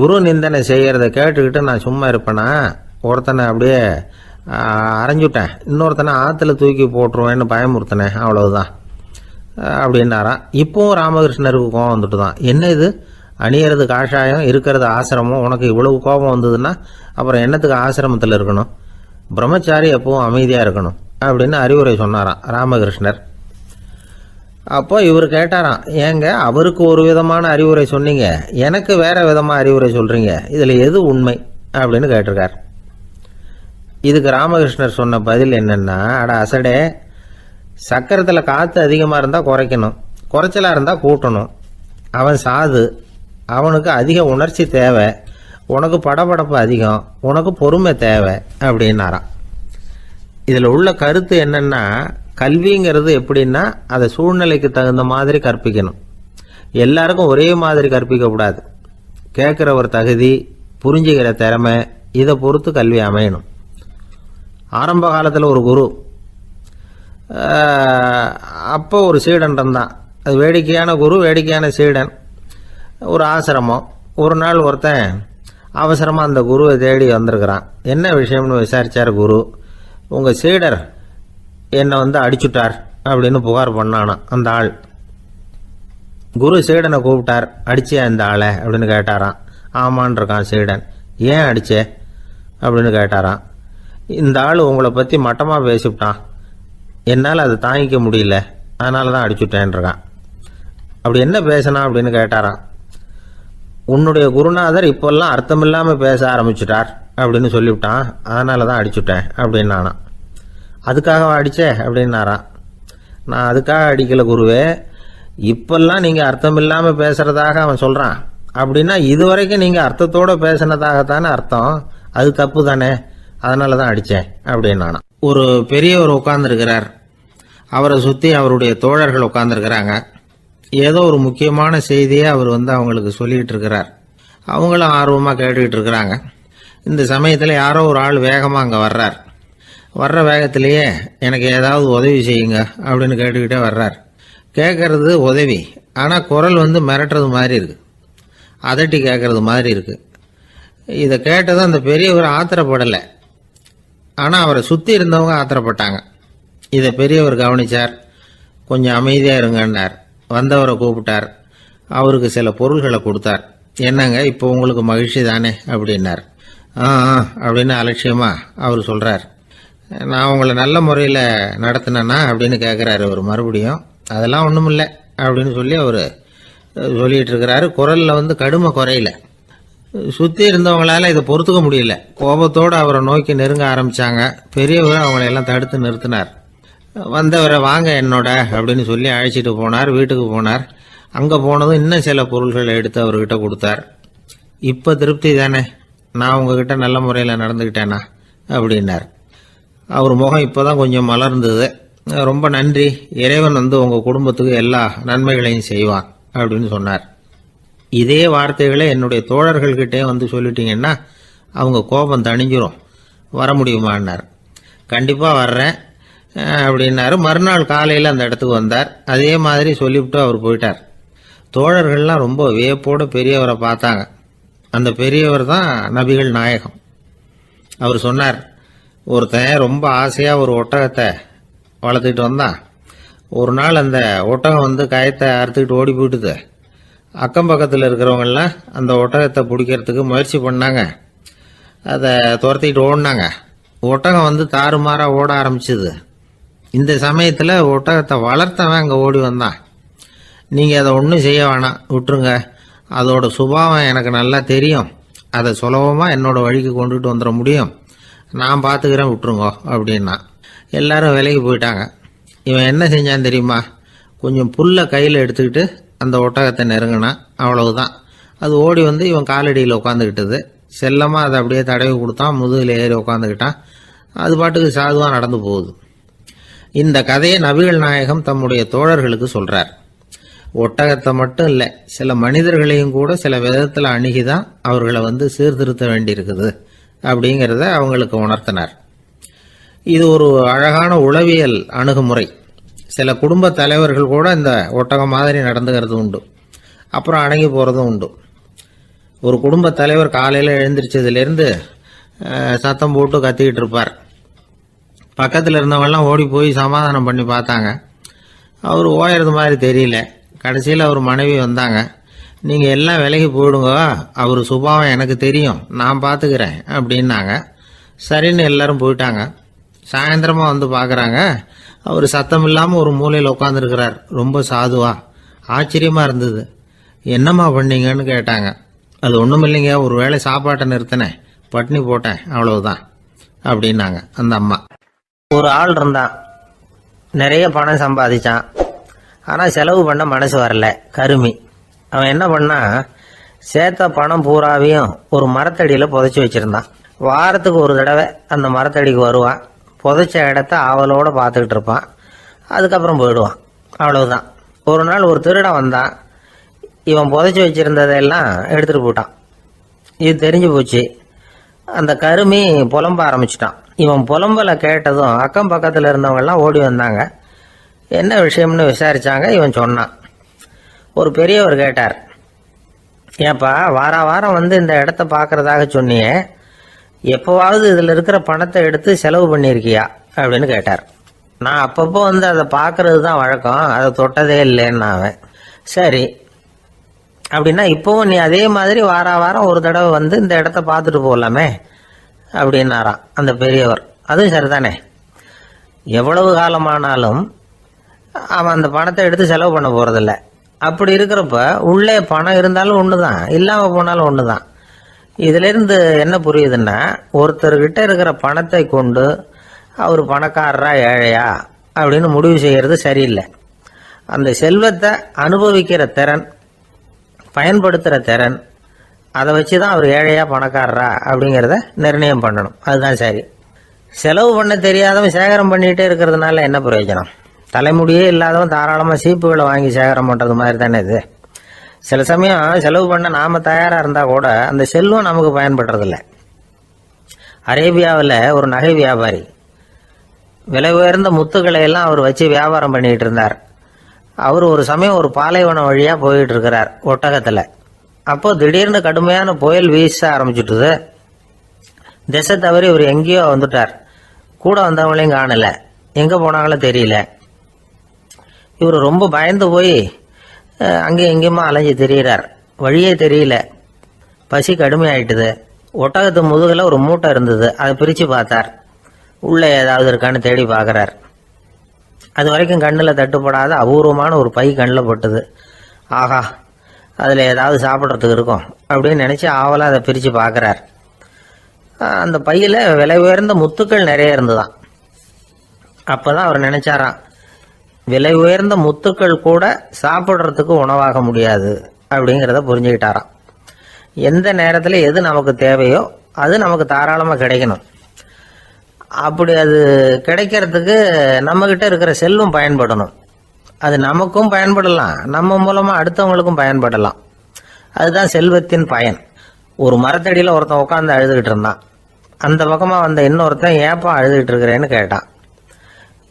குரு நிந்தனை செய்கிறத கேட்டுக்கிட்டு நான் சும்மா இருப்பேனா? ஒருத்தனை அப்படியே அரைஞ்சுட்டேன், இன்னொருத்தனை ஆற்றுல தூக்கி போட்டுருவேன்னு பயமுறுத்தினேன், அவ்வளவுதான் அப்படின்னாராம். இப்போவும் ராமகிருஷ்ணருக்கு கோபம் வந்துட்டு தான். என்ன இது, அணியறது காஷாயம், இருக்கிறது ஆசிரமம், உனக்கு இவ்வளவு கோபம் வந்ததுன்னா அப்புறம் என்னத்துக்கு ஆசிரமத்தில் இருக்கணும்? பிரம்மச்சாரி எப்பவும் அமைதியாக இருக்கணும் அப்படின்னு அறிவுரை சொன்னாராம் ராமகிருஷ்ணர். அப்போ இவர் கேட்டாராம், ஏங்க அவருக்கு ஒரு விதமான அறிவுரை சொன்னீங்க, எனக்கு வேற விதமாக அறிவுரை சொல்கிறீங்க, இதில் எது உண்மை அப்படின்னு கேட்டிருக்கார். இதுக்கு ராமகிருஷ்ணர் சொன்ன பதில் என்னன்னா, அட அசடே, சக்கரத்தில் காற்று அதிகமாக இருந்தால் குறைக்கணும், குறைச்சலாக இருந்தால் கூட்டணும். அவன் சாது, அவனுக்கு அதிக உணர்ச்சி தேவை, உனக்கு படபடப்பு அதிகம், உனக்கு பொறுமை தேவை அப்படின்னாராம். இதில் உள்ள கருத்து என்னன்னா, கல்விங்கிறது எப்படின்னா அதை சூழ்நிலைக்கு தகுந்த மாதிரி கற்பிக்கணும். எல்லாருக்கும் ஒரே மாதிரி கற்பிக்கக்கூடாது. கேட்குற ஒரு தகுதி, புரிஞ்சுக்கிற திறமை, இதை பொறுத்து கல்வி அமையணும். ஆரம்ப காலத்தில் ஒரு குரு, அப்போ ஒரு சீடன் இருந்தான். அது வேடிக்கையான குரு, வேடிக்கையான சீடன். ஒரு ஆசிரமம். ஒரு நாள் ஒருத்தன் அவசரமாக அந்த குருவை தேடி வந்திருக்கிறான். என்ன விஷயம்னு விசாரித்தார் குரு. உங்கள் சீடர் என்னை வந்து அடிச்சுட்டார் அப்படின்னு புகார் பண்ணானான் அந்த ஆள். குரு சீடனை கூப்பிட்டார். அடிச்சியா இந்த ஆளை அப்படின்னு கேட்டாராம். ஆமான் இருக்கான் சீடன். ஏன் அடிச்சே அப்படின்னு கேட்டாராம். இந்த ஆள் உங்களை பற்றி மட்டமாக பேசிவிட்டான், என்னால் அதை தாங்கிக்க முடியல, அதனால தான் அடிச்சுட்டேன் இருக்கான். அப்படி என்ன பேசினா அப்படின்னு கேட்டாராம். உன்னுடைய குருநாதர் இப்போல்லாம் அர்த்தமில்லாமல் பேச ஆரம்பிச்சுட்டார் அப்படின்னு சொல்லிவிட்டான், அதனால தான் அடிச்சுட்டேன் அப்படின்னு நானாம். அதுக்காக அடித்தே அப்படின்னாராம். நான் அதுக்காக அடிக்கலை குருவே, இப்பெல்லாம் நீங்கள் அர்த்தம் இல்லாமல் பேசுகிறதாக அவன் சொல்கிறான், அப்படின்னா இதுவரைக்கும் நீங்கள் அர்த்தத்தோடு பேசினதாகத்தானே அர்த்தம், அது தப்பு தானே, அதனால தான் அடித்தேன் அப்படின்னு நானாம். ஒரு பெரியவர் உட்கார்ந்துருக்கிறார். அவரை சுற்றி அவருடைய தோழர்கள் உட்கார்ந்துருக்கிறாங்க. ஏதோ ஒரு முக்கியமான செய்தியை அவர் வந்து அவங்களுக்கு சொல்லிக்கிட்டு இருக்கிறார். அவங்களும் ஆர்வமாக கேட்டுக்கிட்டு இருக்கிறாங்க. இந்த சமயத்தில் யாரோ ஒரு ஆள் வேகமாக அங்கே வர்றார். வர்ற வேகத்திலேயே எனக்கு ஏதாவது உதவி செய்யுங்க அப்படின்னு கேட்டுக்கிட்டே வர்றார். கேட்கறது உதவி, ஆனால் குரல் மிரட்டுறது மாதிரி இருக்கு, அதட்டி கேட்கறது மாதிரி இருக்கு. இதை கேட்டதும் அந்த பெரியவர் ஆத்திரப்படலை, ஆனால் அவரை சுற்றி இருந்தவங்க ஆத்திரப்பட்டாங்க. இதை பெரியவர் கவனிச்சார். கொஞ்சம் அமைதியாக இருங்கன்னார். வந்தவரை கூப்பிட்டார். அவருக்கு சில பொருள்களை கொடுத்தார். என்னங்க, இப்போ உங்களுக்கு மகிழ்ச்சி தானே அப்படின்னார். ஆ அப்படின்னு அலட்சியமா அவர் சொல்கிறார். நான் உங்களை நல்ல முறையில் நடத்தினேன்னா அப்படின்னு கேட்குறாரு அவர் மறுபடியும். அதெல்லாம் ஒன்றும் இல்லை அப்படின்னு சொல்லி அவர் சொல்லிகிட்டு இருக்கிறாரு. குரலில் கடுமை குறையில. சுற்றி இருந்தவங்களால இதை பொறுத்துக்க முடியல. கோபத்தோடு அவரை நோக்கி நெருங்க ஆரம்பித்தாங்க. பெரியவர் அவங்களையெல்லாம் தடுத்து நிறுத்தினார். வந்தவரை வாங்க என்னோட அப்படின்னு சொல்லி அழைச்சிட்டு போனார். வீட்டுக்கு போனார். அங்கே போனதும் இன்னும் சில பொருள்களை எடுத்து அவர்கிட்ட கொடுத்தார். இப்போ திருப்தி தானே, நான் உங்ககிட்ட நல்ல முறையில் நடந்துக்கிட்டேனா அப்படின்னார். அவர் முகம் இப்போ தான் கொஞ்சம் மலர்ந்தது. ரொம்ப நன்றி, இறைவன் உங்கள் குடும்பத்துக்கு எல்லா நன்மைகளையும் செய்வான் அப்படின்னு சொன்னார். இதே வார்த்தைகளை என்னுடைய தோழர்கள்கிட்டே சொல்லிட்டீங்கன்னா அவங்க கோபம் தணிஞ்சிரும், வர முடியுமான்னார். கண்டிப்பாக வர்றேன் அப்படின்னாரு. மறுநாள் காலையில் அந்த இடத்துக்கு வந்தார். அதே மாதிரி சொல்லிவிட்டு அவர் போயிட்டார். தோழர்கள்லாம் ரொம்ப வியப்போடு பெரியவரை பார்த்தாங்க. அந்த பெரியவர் தான் நபிகள் நாயகம். அவர் சொன்னார், ஒருத்தன் ரொம்ப ஆசையாக ஒரு ஒட்டகத்தை வளர்த்துக்கிட்டு வந்தான். ஒரு நாள் அந்த ஒட்டகம் கயத்தை அறுத்துக்கிட்டு ஓடி போயிட்டுது. அக்கம் பக்கத்தில் இருக்கிறவங்கெல்லாம் அந்த ஒட்டகத்தை பிடிக்கிறதுக்கு முயற்சி பண்ணாங்க. அதை துரத்திக்கிட்டு ஓடினாங்க. ஒட்டகம் தாறுமாறாக ஓட ஆரம்பிச்சுது. இந்த சமயத்தில் ஒட்டகத்தை வளர்த்தவன் அங்கே ஓடி வந்தான். நீங்கள் அதை ஒன்றும் செய்ய வேணாம், விட்டுருங்க, அதோட சுபாவம் எனக்கு நல்லா தெரியும், அதை சுலபமாக என்னோட வழிக்கு கொண்டுட்டு வந்துட முடியும், நான் பார்த்துக்கிறேன், விட்டுருங்கோ அப்படின்னா. எல்லாரும் விலைக்கு போயிட்டாங்க. இவன் என்ன செஞ்சான் தெரியுமா? கொஞ்சம் புல்லை கையில் எடுத்துக்கிட்டு அந்த ஒட்டகத்தை நெருங்கினான். அவ்வளவுதான். அது ஓடி இவன் காலடியில் உட்காந்துக்கிட்டது. செல்லமாக அதை அப்படியே தடவி கொடுத்தான். முதுகில் ஏறி உட்காந்துக்கிட்டான். அது பாட்டுக்கு சாதுவாக நடந்து போகுது. இந்த கதையை நபிகள் நாயகம் தம்முடைய தோழர்களுக்கு சொல்றார். ஒட்டகத்தை மட்டும் இல்லை, சில மனிதர்களையும் கூட சில விதத்தில் அணுகிதான் அவர்களை சீர்திருத்த வேண்டியிருக்குது அப்படிங்கிறத அவங்களுக்கு உணர்த்தினார். இது ஒரு அழகான உளவியல் அணுகுமுறை. சில குடும்ப தலைவர்கள் கூட இந்த ஒட்டகம் மாதிரி நடந்துக்கிறது உண்டு, அப்புறம் அடங்கி போகிறதும் உண்டு. ஒரு குடும்ப தலைவர் காலையில் எழுந்திரிச்சதுலேருந்து சத்தம் போட்டு கத்திக்கிட்டு இருப்பார். பக்கத்தில் இருந்தவங்கெல்லாம் ஓடி போய் சமாதானம் பண்ணி பார்த்தாங்க. அவர் ஓயறது மாதிரி தெரியல. கடைசியில் அவர் மனைவி வந்தாங்க. நீங்கள் எல்லாம் விலகி போயிடுங்க, அவர் சுபாவம் எனக்கு தெரியும், நான் பார்த்துக்கிறேன் அப்படின்னாங்க. சரின்னு எல்லாரும் போயிட்டாங்க. சாயந்தரமாக பார்க்குறாங்க, அவர் சத்தம் இல்லாமல் ஒரு மூலையில் உட்காந்துருக்கிறார். ரொம்ப சாதுவா. ஆச்சரியமாக இருந்தது. என்னம்மா பண்ணீங்கன்னு கேட்டாங்க. அது ஒன்றும் இல்லைங்க, ஒரு வேளை சாப்பாட்டை நிறுத்தினேன், பட்னி போட்டேன், அவ்வளவுதான் அப்படின்னாங்க அந்த அம்மா. ஒரு ஆள் இருந்தான், நிறைய பணம் சம்பாதிச்சான். ஆனால் செலவு பண்ண மனசு வரல, கருமி. அவன் என்ன பண்ணா, சேர்த்த பணம் பூராவையும் ஒரு மரத்தடியில் புதைச்சி வச்சுருந்தான். வாரத்துக்கு ஒரு தடவை அந்த மரத்தடிக்கு வருவான். புதைச்ச இடத்த ஆவலோடு பார்த்துக்கிட்டு இருப்பான். அதுக்கப்புறம் போயிடுவான். அவ்வளவுதான். ஒரு நாள் ஒரு திருடன் வந்தான். இவன் புதைச்சி வச்சுருந்ததெல்லாம் எடுத்துகிட்டு போயிட்டான். இது தெரிஞ்சு போச்சு. அந்த கருமி புலம்ப ஆரம்பிச்சிட்டான். இவன் புலம்பலை கேட்டதும் அக்கம் பக்கத்தில் இருந்தவங்கெல்லாம் ஓடி வந்தாங்க. என்ன விஷயம்னு விசாரிச்சாங்க. இவன் சொன்னான். ஒரு பெரியவர் கேட்டார், ஏப்பா வாரம் இந்த இடத்த பார்க்கறதாக சொன்னியே, எப்போவாவது இதில் இருக்கிற பணத்தை எடுத்து செலவு பண்ணியிருக்கியா அப்படின்னு கேட்டார். நான் அப்பப்போ அதை பார்க்கறது தான் வழக்கம், அதை தொட்டதே இல்லைன்னு அவன். சரி அப்படின்னா இப்போவும் நீ அதே மாதிரி வாரம் ஒரு தடவை இந்த இடத்த பார்த்துட்டு போகலாமே அப்படின்னாராம் அந்த பெரியவர். அதுவும் சரிதானே, எவ்வளவு காலமானாலும் அவன் அந்த பணத்தை எடுத்து செலவு பண்ண போகிறதில்ல. அப்படி இருக்கிறப்ப உள்ளே பணம் இருந்தாலும் ஒன்று தான், இல்லாமல் போனாலும் ஒன்று தான். இதிலிருந்து என்ன புரியுதுன்னா, ஒருத்தர்கிட்ட இருக்கிற பணத்தை கொண்டு அவர் பணக்காரரா ஏழையா அப்படின்னு முடிவு செய்கிறது சரியில்லை. அந்த செல்வத்தை அனுபவிக்கிற திறன், பயன்படுத்துகிற திறன், அதை வச்சு தான் அவர் ஏழையா பணக்காரரா அப்படிங்கிறத நிர்ணயம் பண்ணணும். அதுதான் சரி. செலவு பண்ண தெரியாதவன் சேகரம் பண்ணிகிட்டே இருக்கிறதுனால என்ன பிரயோஜனம்? தலைமுடியே இல்லாதவன் தாராளமாக சீப்புகளை வாங்கி சேகரம் பண்ணுறது மாதிரி தானே இது. சில சமயம் செலவு பண்ண நாம் தயாராக இருந்தால் கூட அந்த செல்வம் நமக்கு பயன்படுறதில்ல. அரேபியாவில் ஒரு நகை வியாபாரி விலை உயர்ந்த முத்துக்களை எல்லாம் அவர் வச்சு வியாபாரம் பண்ணிகிட்டு இருந்தார். அவர் ஒரு சமயம் ஒரு பாலைவனம் வழியா போயிட்டு இருக்கிறார் ஒட்டகத்துல. அப்போ திடீர்னு கடுமையான புயல் வீச ஆரம்பிச்சுட்டுது. திசை தவறி இவர் எங்கேயோ வந்துட்டார். கூட வந்தவங்களையும் காணல, எங்க போனாங்களும் தெரியல. இவர் ரொம்ப பயந்து போய் அங்கே எங்கேயுமா அலைஞ்சு திரியிறார். வழியே தெரியல. பசி கடுமையாயிட்டுது. ஒட்டகத்து முதுகுல ஒரு மூட்டை இருந்தது. அதை பிரிச்சு பார்த்தார். உள்ள ஏதாவது இருக்கான்னு தேடி பார்க்கறார். அது வரைக்கும் கண்ணில் தட்டுப்படாத அபூர்வமான ஒரு பை கண்ணில் பட்டுது. ஆஹா, அதில் ஏதாவது சாப்பிட்றதுக்கு இருக்கும் அப்படின்னு நினச்சி ஆவலாக அதை பிரித்து பார்க்குறார். அந்த பையில் விலை உயர்ந்த முத்துக்கள் நிறைய இருந்துதான். அப்போ தான் அவர் நினச்சாராம், விலை உயர்ந்த முத்துக்கள் கூட சாப்பிட்றதுக்கு உணவாக முடியாது அப்படிங்கிறத புரிஞ்சுக்கிட்டாராம். எந்த நேரத்தில் எது நமக்கு தேவையோ அது நமக்கு தாராளமாக கிடைக்கணும். அப்படி அது கிடைக்கிறதுக்கு நம்மகிட்ட இருக்கிற செல்வம் பயன்படணும். அது நமக்கும் பயன்படலாம், நம்ம மூலமாக அடுத்தவங்களுக்கும் பயன்படலாம். அதுதான் செல்வத்தின் பயன். ஒரு மரத்தடியில் ஒருத்தன் உட்காந்து அழுதுகிட்டு இருந்தான். அந்த பக்கமாக வந்த இன்னொருத்தன் ஏப்பா அழுதுகிட்டு இருக்கிறேன்னு கேட்டான்.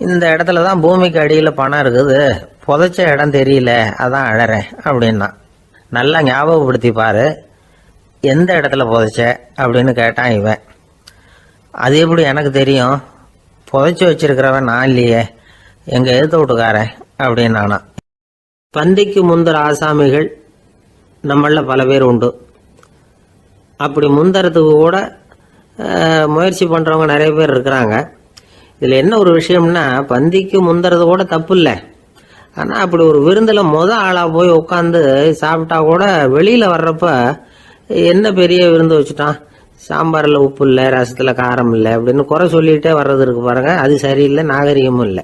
இந்த இடத்துல தான் பூமிக்கு அடியில் பணம் இருக்குது, புதைச்ச இடம் தெரியல, அதான் அழறேன் அப்படின்னா. நல்லா ஞாபகப்படுத்தி பாரு, எந்த இடத்துல புதைச்ச அப்படின்னு கேட்டான் இவன். அது எப்படி எனக்கு தெரியும், புதைச்சி வச்சிருக்கிறவன் நான் இல்லையே, எங்க எழுத்த வீட்டுக்காரன் அப்படின்னானா. பந்திக்கு முந்தர ஆசாமிகள் நம்மள பல பேர் உண்டு. அப்படி முந்தறதுக்கு கூட முயற்சி பண்றவங்க நிறைய பேர் இருக்கிறாங்க. இதுல என்ன ஒரு விஷயம்னா, பந்திக்கு முந்தறது கூட தப்பு இல்லை. ஆனா அப்படி ஒரு விருந்துல ஆளா போய் உட்காந்து சாப்பிட்டா கூட வெளியில வர்றப்ப என்ன பெரிய விருந்து வச்சுட்டான், சாம்பார்ல உப்பு இல்லை, ரசத்துல காரம் இல்லை அப்படின்னு குறை சொல்லிட்டே வர்றது இருக்கு பாருங்க, அது சரியில்லை, நாகரிகமும் இல்லை.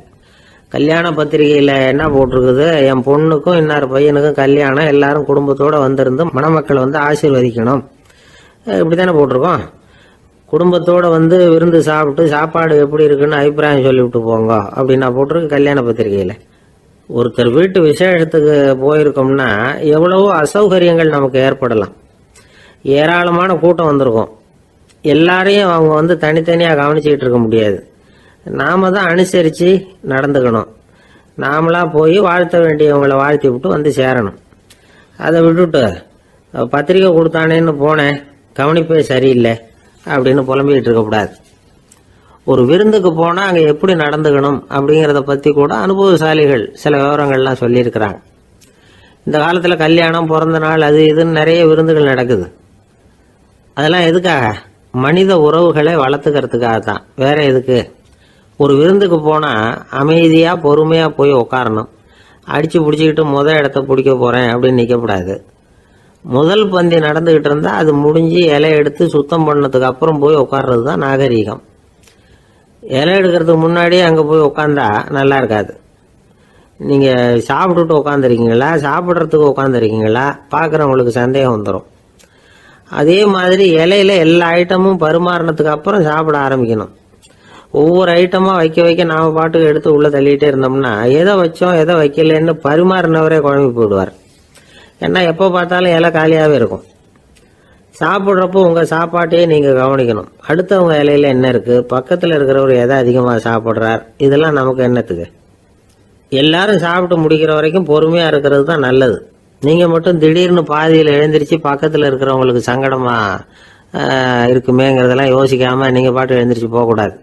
கல்யாண பத்திரிகையில என்ன போட்டிருக்குது, என் பொண்ணுக்கும் இன்னார் பையனுக்கும் கல்யாணம், எல்லாரும் குடும்பத்தோட வந்திருந்து மணமக்கள் வந்து ஆசீர்வதிக்கணும், இப்படித்தானே போட்டிருக்கோம். குடும்பத்தோட வந்து விருந்து சாப்பிட்டு சாப்பாடு எப்படி இருக்குன்னு அபிப்பிராயம் சொல்லிவிட்டு போங்க அப்படின்னா போட்டிருக்கு கல்யாண பத்திரிகையில. ஒருத்தர் வீட்டு விசேஷத்துக்கு போயிருக்கோம்னா எவ்வளவோ அசௌகரியங்கள் நமக்கு ஏற்படலாம். ஏராளமான கூட்டம் வந்திருக்கும். எல்லாரையும் அவங்க வந்து தனித்தனியாக கவனிச்சுக்கிட்டு இருக்க முடியாது. நாம தான் அனுசரித்து நடந்துக்கணும். நாமளா போய் வாழ்த்த வேண்டியவங்களை வாழ்த்தி விட்டு வந்து சேரணும். அதை விட்டுட்டு பத்திரிக்கை கொடுத்தானேன்னு போனேன், கவனிப்பே சரியில்லை அப்படின்னு புலம்பிக்கிட்டு இருக்கக்கூடாது. ஒரு விருந்துக்கு போனால் அங்கே எப்படி நடந்துக்கணும் அப்படிங்கிறத பற்றி கூட அனுபவசாலிகள் சில விவரங்கள்லாம் சொல்லியிருக்கிறாங்க. இந்த காலத்தில் கல்யாணம், பிறந்த நாள், அது இதுன்னு நிறைய விருந்துகள் நடக்குது. அதெல்லாம் எதுக்காக? மனித உறவுகளை வளர்த்துக்கிறதுக்காக தான், வேற எதுக்கு? ஒரு விருந்துக்கு போனால் அமைதியாக பொறுமையாக போய் உட்காரணும். அடித்து பிடிச்சிக்கிட்டு இடத்த பிடிக்க போகிறேன் அப்படின்னு நிற்கக்கூடாது. முதல் பந்தி நடந்துக்கிட்டு இருந்தால் அது முடிஞ்சு இலை எடுத்து சுத்தம் பண்ணதுக்கு அப்புறம் போய் உட்கார்றது தான் நாகரீகம். இலை எடுக்கிறதுக்கு முன்னாடியே அங்கே போய் உட்காந்தா நல்லா இருக்காது. நீங்கள் சாப்பிட்டுட்டு உட்காந்துருக்கீங்களா, சாப்பிட்றதுக்கு உட்காந்துருக்கீங்களா, பார்க்குறவங்களுக்கு சந்தேகம் வந்துடும். அதே மாதிரி இலையில எல்லா ஐட்டமும் பரிமாறினதுக்கு அப்புறம் சாப்பிட ஆரம்பிக்கணும். ஒவ்வொரு ஐட்டமாக வைக்க வைக்க நாம் பாட்டுக்கு எடுத்து உள்ளே தள்ளிகிட்டே இருந்தோம்னா எதை வச்சோம் எதை வைக்கலன்னு பரிமாறினவரே குழம்பி போயிடுவார். ஏன்னா எப்போ பார்த்தாலும் இலை காலியாகவே இருக்கும். சாப்பிட்றப்போ உங்கள் சாப்பாட்டையே நீங்கள் கவனிக்கணும். அடுத்தவங்க இலையில என்ன இருக்குது, பக்கத்தில் இருக்கிறவர் எதை அதிகமாக சாப்பிட்றார், இதெல்லாம் நமக்கு என்னத்துக்கு? எல்லாரும் சாப்பிட்டு முடிக்கிற வரைக்கும் பொறுமையாக இருக்கிறது தான் நல்லது. நீங்கள் மட்டும் திடீர்னு பாதியில் எழுந்திரிச்சு பக்கத்தில் இருக்கிறவங்களுக்கு சங்கடமாக இருக்குமேங்கிறதெல்லாம் யோசிக்காமல் நீங்கள் பாட்டு எழுந்திரிச்சு போகக்கூடாது.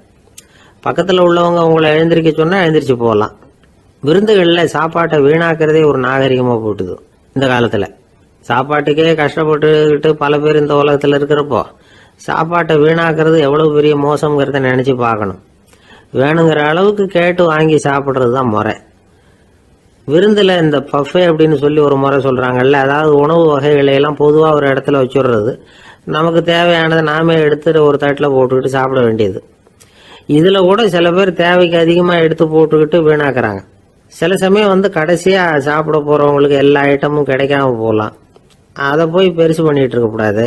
பக்கத்தில் உள்ளவங்க உங்களை எழுந்திரிக்க சொன்னால் எழுந்திரிச்சு போகலாம். விருந்துகளில் சாப்பாட்டை வீணாக்கிறதே ஒரு நாகரிகமாக போட்டுது இந்த காலத்தில். சாப்பாட்டுக்கே கஷ்டப்பட்டுக்கிட்டு பல பேர் இந்த உலகத்தில் இருக்கிறப்போ சாப்பாட்டை வீணாக்கிறது எவ்வளோ பெரிய மோசங்கிறத நினச்சி பார்க்கணும். வேணுங்கிற அளவுக்கு கேட்டு வாங்கி சாப்பிட்றது தான் முறை. விருந்தில் இந்த பஃபே அப்படின்னு சொல்லி ஒரு முறை சொல்கிறாங்கல்ல, அதாவது உணவு வகைகளையெல்லாம் பொதுவாக ஒரு இடத்துல வச்சுடுறது, நமக்கு தேவையானதை நாமே எடுத்துட்டு ஒரு தட்டில் போட்டுக்கிட்டு சாப்பிட வேண்டியது. இதில் கூட சில பேர் தேவைக்கு அதிகமாக எடுத்து போட்டுக்கிட்டு வீணாக்குறாங்க. சில சமயம் வந்து கடைசியாக சாப்பிட போகிறவங்களுக்கு எல்லா ஐட்டமும் கிடைக்காம போகலாம். அதை போய் பெருசு பண்ணிகிட்டு இருக்கக்கூடாது.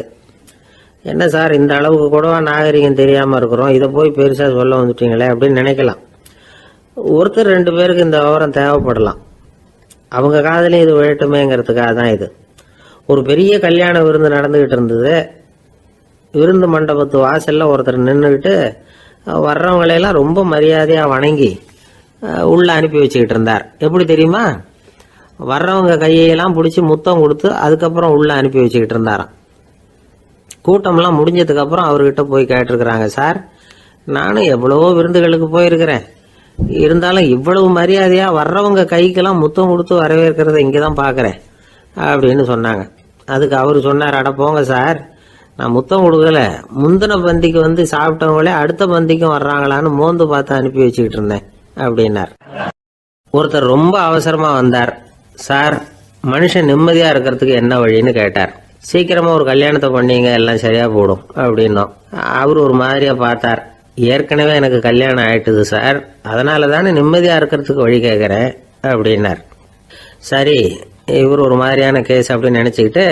என்ன சார் இந்த அளவுக்கு கூடவா நாகரிகம் தெரியாமல் இருக்கிறோம், இதை போய் பெருசாக சொல்ல வந்துட்டீங்களே அப்படின்னு நினைக்கலாம். ஒருத்தர் ரெண்டு பேருக்கு இந்த விவரம் தேவைப்படலாம். அவங்க காதலையும் இது விழட்டுமேங்கிறதுக்காக தான் இது. ஒரு பெரிய கல்யாண விருந்து நடந்துக்கிட்டு இருந்தது. விருந்து மண்டபத்து வாசலில் ஒருத்தர் நின்றுக்கிட்டு வர்றவங்களையெல்லாம் ரொம்ப மரியாதையாக வணங்கி உள்ளே அனுப்பி வச்சுக்கிட்டு இருந்தார். எப்படி தெரியுமா? வர்றவங்க கையெல்லாம் பிடிச்சி முத்தம் கொடுத்து அதுக்கப்புறம் உள்ள அனுப்பி வச்சுக்கிட்டு இருந்தாராம். கூட்டம்லாம் முடிஞ்சதுக்கு அப்புறம் அவர்கிட்ட போய் கேட்டிருக்கிறாங்க, சார் நானும் எவ்வளவோ விருந்துகளுக்கு போயிருக்கிறேன், இருந்தாலும் இவ்வளவு மரியாதையா வர்றவங்க கைக்கெல்லாம் முத்தம் கொடுத்து வரவேற்கிறத இங்கதான் பாக்குறேன் அப்படின்னு சொன்னாங்க. அதுக்கு அவரு சொன்னார், அட போங்க சார், நான் முத்தம் கொடுக்கல, முந்தின பந்திக்கு வந்து சாப்பிட்டவங்களே அடுத்த பந்திக்கும் வர்றாங்களான்னு மோந்து பார்த்து அனுப்பி வச்சுக்கிட்டு இருந்தேன் அப்படின்னார். ஒருத்தர் ரொம்ப அவசரமா வந்தார். சார் மனுஷன் நிம்மதியா இருக்கிறதுக்கு என்ன வழின்னு கேட்டார். சீக்கிரமா ஒரு கல்யாணத்தை பண்ணீங்க, எல்லாம் சரியா போடும் அப்படின்னோம். அவரு ஒரு மாதிரியா பார்த்தார். ஏற்கனவே எனக்கு கல்யாணம் ஆயிட்டுது சார், அதனால தானே நிம்மதியா இருக்கிறதுக்கு வழி கேட்கறேன் அப்படின்னார். சரி, இவர் ஒரு மாதிரியான கேஸ் அப்படின்னு நினைச்சுக்கிட்டு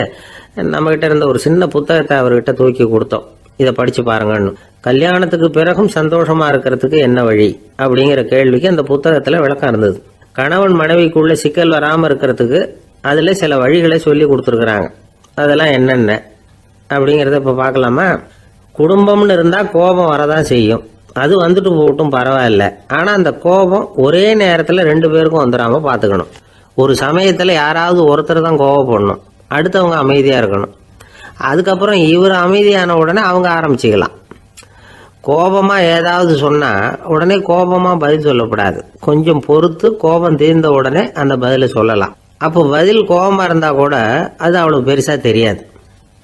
நம்மகிட்ட இருந்த ஒரு சின்ன புத்தகத்தை அவர்கிட்ட தூக்கி கொடுத்தோம். இதை படிச்சு பாருங்கன்னு. கல்யாணத்துக்கு பிறகும் சந்தோஷமா இருக்கிறதுக்கு என்ன வழி அப்படிங்கிற கேள்விக்கு அந்த புத்தகத்துல விளக்கம் இருந்தது. கணவன் மனைவிக்குள்ள சிக்கல் வராம இருக்கிறதுக்கு அதுல சில வழிகளை சொல்லி கொடுத்துருக்குறாங்க. அதெல்லாம் என்னென்ன அப்படிங்கிறத இப்ப பார்க்கலாமா? குடும்பம்னு இருந்தா கோபம் வரதான் செய்யும், அது வந்துட்டு போகட்டும் பரவாயில்ல. ஆனா அந்த கோபம் ஒரே நேரத்துல 2 பேருக்கும் வந்துடாம பாத்துக்கணும். ஒரு சமயத்துல யாராவது ஒருத்தர் தான் கோபப்படணும், அடுத்தவங்க அமைதியா இருக்கணும். அதுக்கப்புறம் இவர் அமைதியான உடனே அவங்க ஆரம்பிச்சுக்கலாம். கோபமா ஏதாவது சொன்னா உடனே கோபமா பதில் சொல்லக்கூடாது. கொஞ்சம் பொறுத்து கோபம் தீர்ந்த உடனே அந்த பதில சொல்லலாம். அப்போ பதில் கோபமா இருந்தா கூட அது அவ்வளவு பெருசா தெரியாது.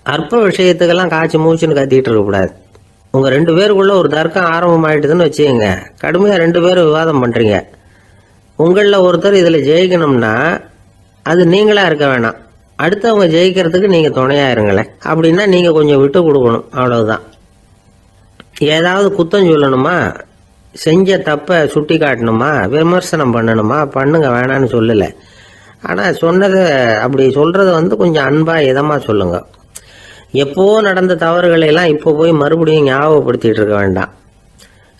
அற்ப விஷயத்துக்கெல்லாம் காய்ச்சி மூச்சுன்னு கத்திட்டு இருக்கக்கூடாது. உங்க 2 பேருக்குள்ள ஒரு தர்க்கம் ஆரம்பமாயிட்டுதுன்னு வச்சுக்கோங்க, கடுமையா 2 பேரும் விவாதம் பண்றீங்க. உங்கள ஒருத்தர் இதுல ஜெயிக்கணும்னா அது நீங்களா இருக்க வேணாம், அடுத்தவங்க ஜெயிக்கிறதுக்கு நீங்க துணையா இருங்களேன். அப்படின்னா நீங்க கொஞ்சம் விட்டு கொடுக்கணும், அவ்வளவுதான். ஏதாவது குத்தம் சொல்லணுமா, செஞ்ச தப்ப சுட்டி காட்டணுமா, விமர்சனம் பண்ணணுமா, பண்ணுங்க, வேணான்னு சொல்லல. ஆனா சொன்னதை அப்படி சொல்றத வந்து கொஞ்சம் அன்பா இதமா சொல்லுங்க. எப்போ நடந்த தவறுகளை எல்லாம் இப்போ போய் மறுபடியும் ஞாபகப்படுத்திட்டு இருக்க வேண்டாம்.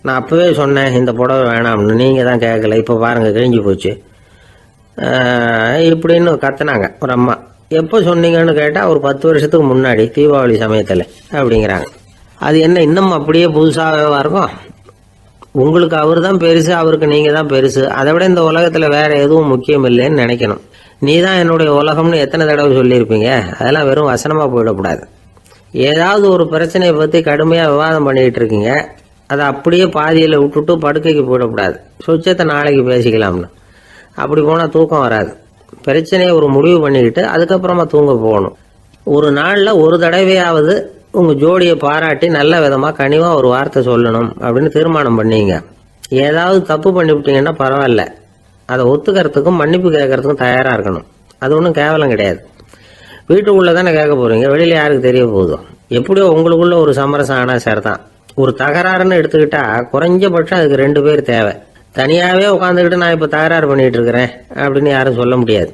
நான் அப்பவே சொன்னேன் இந்த புடவை வேணாம்னு, நீங்க தான் கேட்கல, இப்போ பாருங்க கிழிஞ்சு போச்சு இப்படின்னு கத்துனாங்க ஒரு அம்மா. எப்போ சொன்னீங்கன்னு கேட்டா ஒரு 10 வருஷத்துக்கு முன்னாடி தீபாவளி சமயத்துல அப்படிங்கிறாங்க. அது என்ன இன்னும் அப்படியே புதுசாகவா இருக்கும்? உங்களுக்கு அவரு தான் பெருசு, அவருக்கு நீங்க தான் பெருசு. அதை விட இந்த உலகத்துல வேற எதுவும் முக்கியம் இல்லைன்னு நினைக்கணும். நீ தான் என்னுடைய உலகம்னு எத்தனை தடவை சொல்லியிருப்பீங்க? அதெல்லாம் வெறும் வசனமா போயிடக்கூடாது. ஏதாவது ஒரு பிரச்சனையை பத்தி கடுமையா விவாதம் பண்ணிட்டு இருக்கீங்க, அதை அப்படியே பாதியில விட்டுட்டு படுக்கைக்கு போயிடக்கூடாது. சொச்சத்தை நாளைக்கு பேசிக்கலாம்னு. அப்படி போனா தூக்கம் வராது. பிரச்சனையை ஒரு முடிவு பண்ணிக்கிட்டு அதுக்கப்புறமா தூங்க போகணும். ஒரு நாள்ல ஒரு தடவையாவது உங்க ஜோடியை பாராட்டி நல்ல விதமா கனிவா ஒரு வார்த்தை சொல்லணும் அப்படின்னு தீர்மானம் பண்ணீங்க. ஏதாவது தப்பு பண்ணிவிட்டீங்கன்னா பரவாயில்ல, அதை ஒத்துக்கிறதுக்கும் மன்னிப்பு கேட்கறதுக்கும் தயாரா இருக்கணும். அது ஒன்றும் கேவலம் கிடையாது. வீட்டுக்குள்ள தானே கேட்க போறீங்க, வெளியில யாருக்கு தெரிய போகுதோ. எப்படியோ உங்களுக்குள்ள ஒரு சமரசம் ஆனா சரிதான். ஒரு தகராறுன்னு எடுத்துக்கிட்டா குறைஞ்சபட்சம் அதுக்கு 2 பேர் தேவை. தனியாவே உட்காந்துக்கிட்டு நான் இப்ப தகராறு பண்ணிட்டு இருக்கிறேன் அப்படின்னு யாரும் சொல்ல முடியாது.